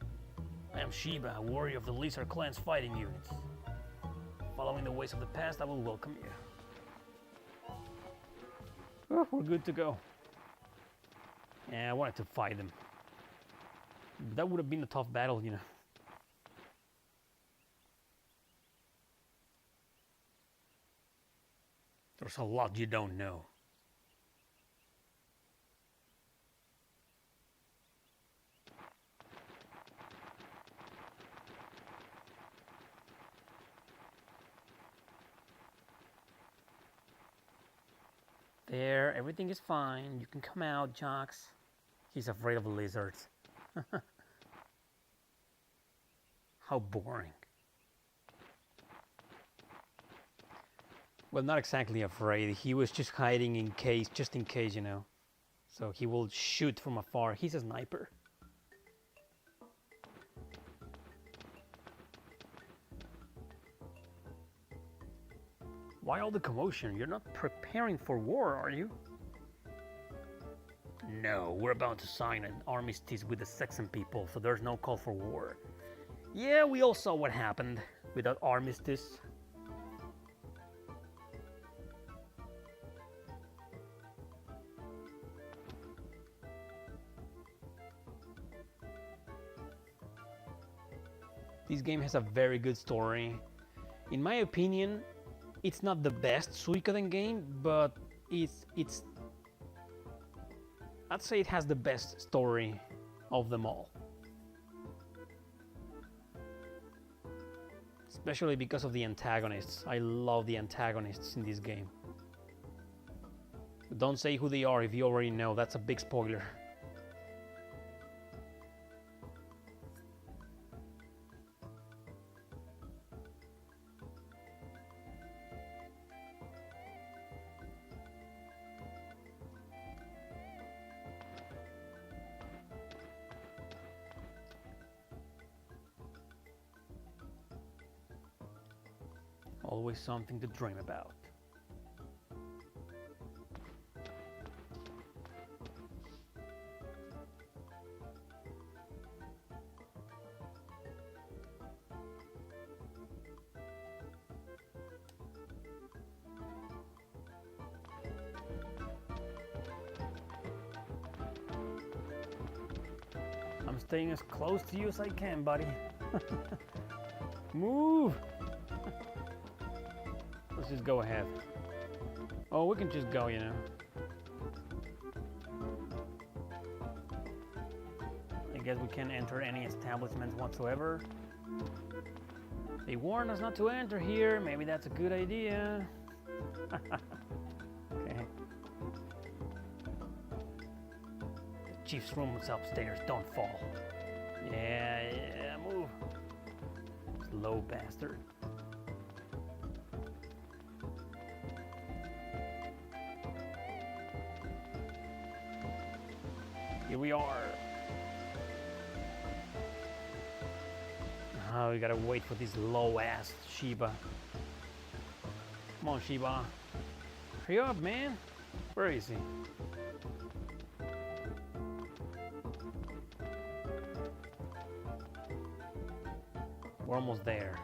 I am Sheba, a warrior of the Lizard Clan's fighting units. Following the ways of the past, I will welcome you. Oh, we're good to go. Yeah, I wanted to fight them. That would have been a tough battle, you know. There's a lot you don't know. There, everything is fine. You can come out, Jocks. He's afraid of lizards. How boring. Well, not exactly afraid. He was just hiding in case, just in case, you know. So he will shoot from afar. He's a sniper. Why all the commotion? You're not preparing for war, are you? No, we're about to sign an armistice with the Saxon people, so there's no call for war. Yeah, we all saw what happened with that armistice. This game has a very good story. In my opinion, it's not the best Suikoden game, but I'd say it has the best story of them all. Especially because of the antagonists. I love the antagonists in this game. But don't say who they are if you already know, that's a big spoiler. Always something to dream about. I'm staying as close to you as I can, buddy. Move! Let's just go ahead. Oh, we can just go, you know. I guess we can't enter any establishments whatsoever. They warned us not to enter here. Maybe that's a good idea. Okay. The chief's room is upstairs. Don't fall. Yeah, move. Slow bastard. Here we are. Oh, we gotta wait for this low-ass Shiba. Come on, Shiba. Hurry up, man. Where is he? We're almost there.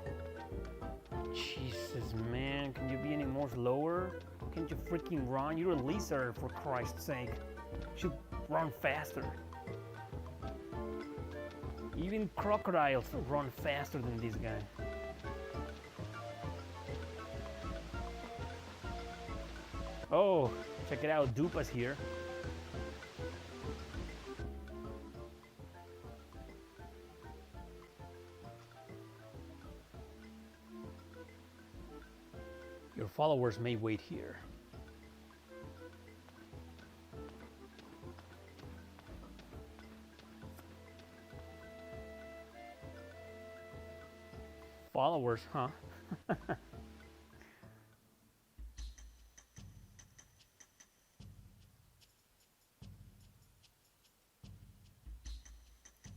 Jesus, man. Can you be any more slower? Can't you freaking run? You're a lizard, for Christ's sake. You should run faster. Even crocodiles run faster than this guy. Oh, check it out, Dupa's here. Your followers may wait here. Followers, huh?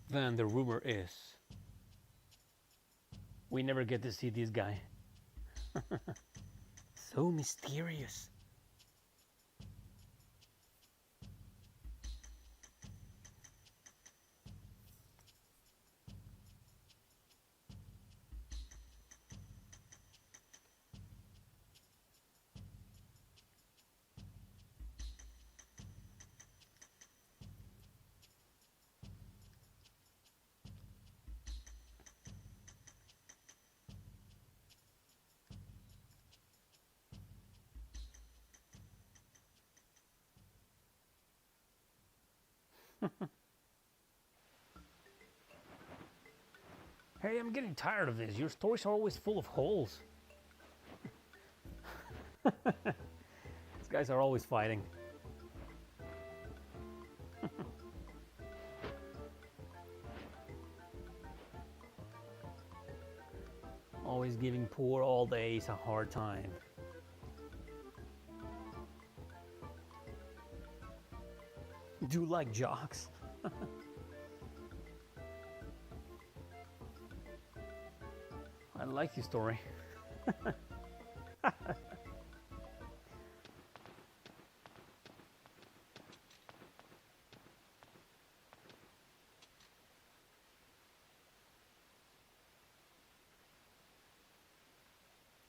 Then the rumor is we never get to see this guy. So mysterious. Hey, I'm getting tired of this. Your stories are always full of holes. These guys are always fighting. Always giving poor old Ace a hard time. Do you like jocks? I like your story.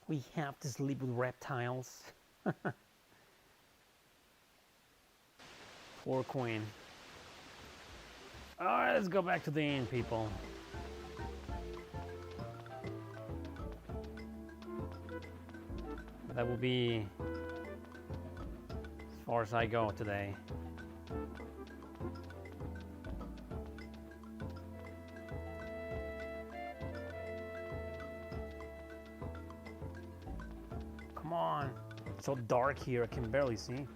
We have to sleep with reptiles. Poor queen. Alright, let's go back to the inn, people. That will be as far as I go today. Come on. It's so dark here, I can barely see.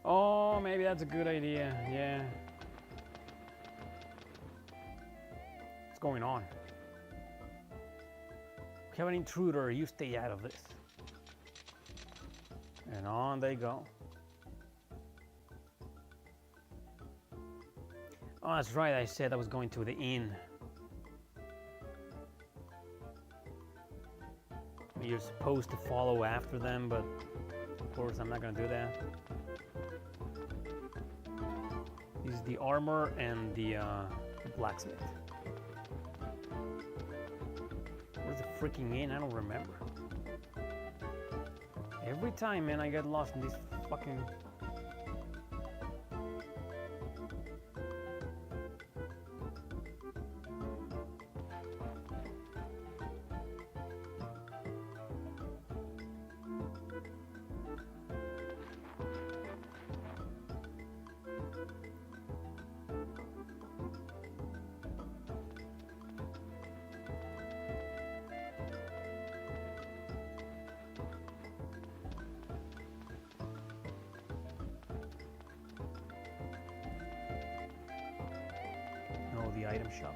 Oh, maybe that's a good idea, yeah. What's going on? We have an intruder, you stay out of this. And on they go. Oh, that's right, I said I was going to the inn. you're supposed to follow after them, but of course I'm not gonna do that. This is the armor and the blacksmith. Where's the freaking inn? I don't remember. Every time, man, I get lost in this fucking... Oh, the item shop.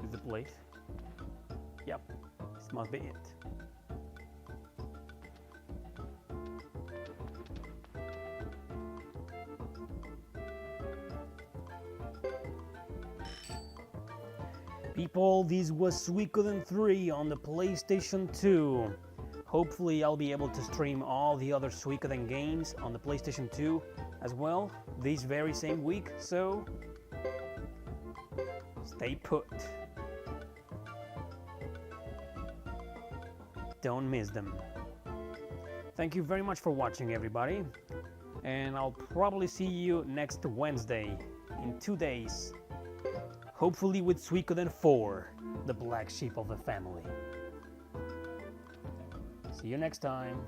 Is the place? Yep, this must be it. People, this was Suikoden 3 on the PlayStation 2. Hopefully I'll be able to stream all the other Suikoden games on the PlayStation 2 as well this very same week, so stay put. Don't miss them. Thank you very much for watching, everybody, and I'll probably see you next Wednesday in 2 days, hopefully with Suikoden 4, the black sheep of the family. See you next time.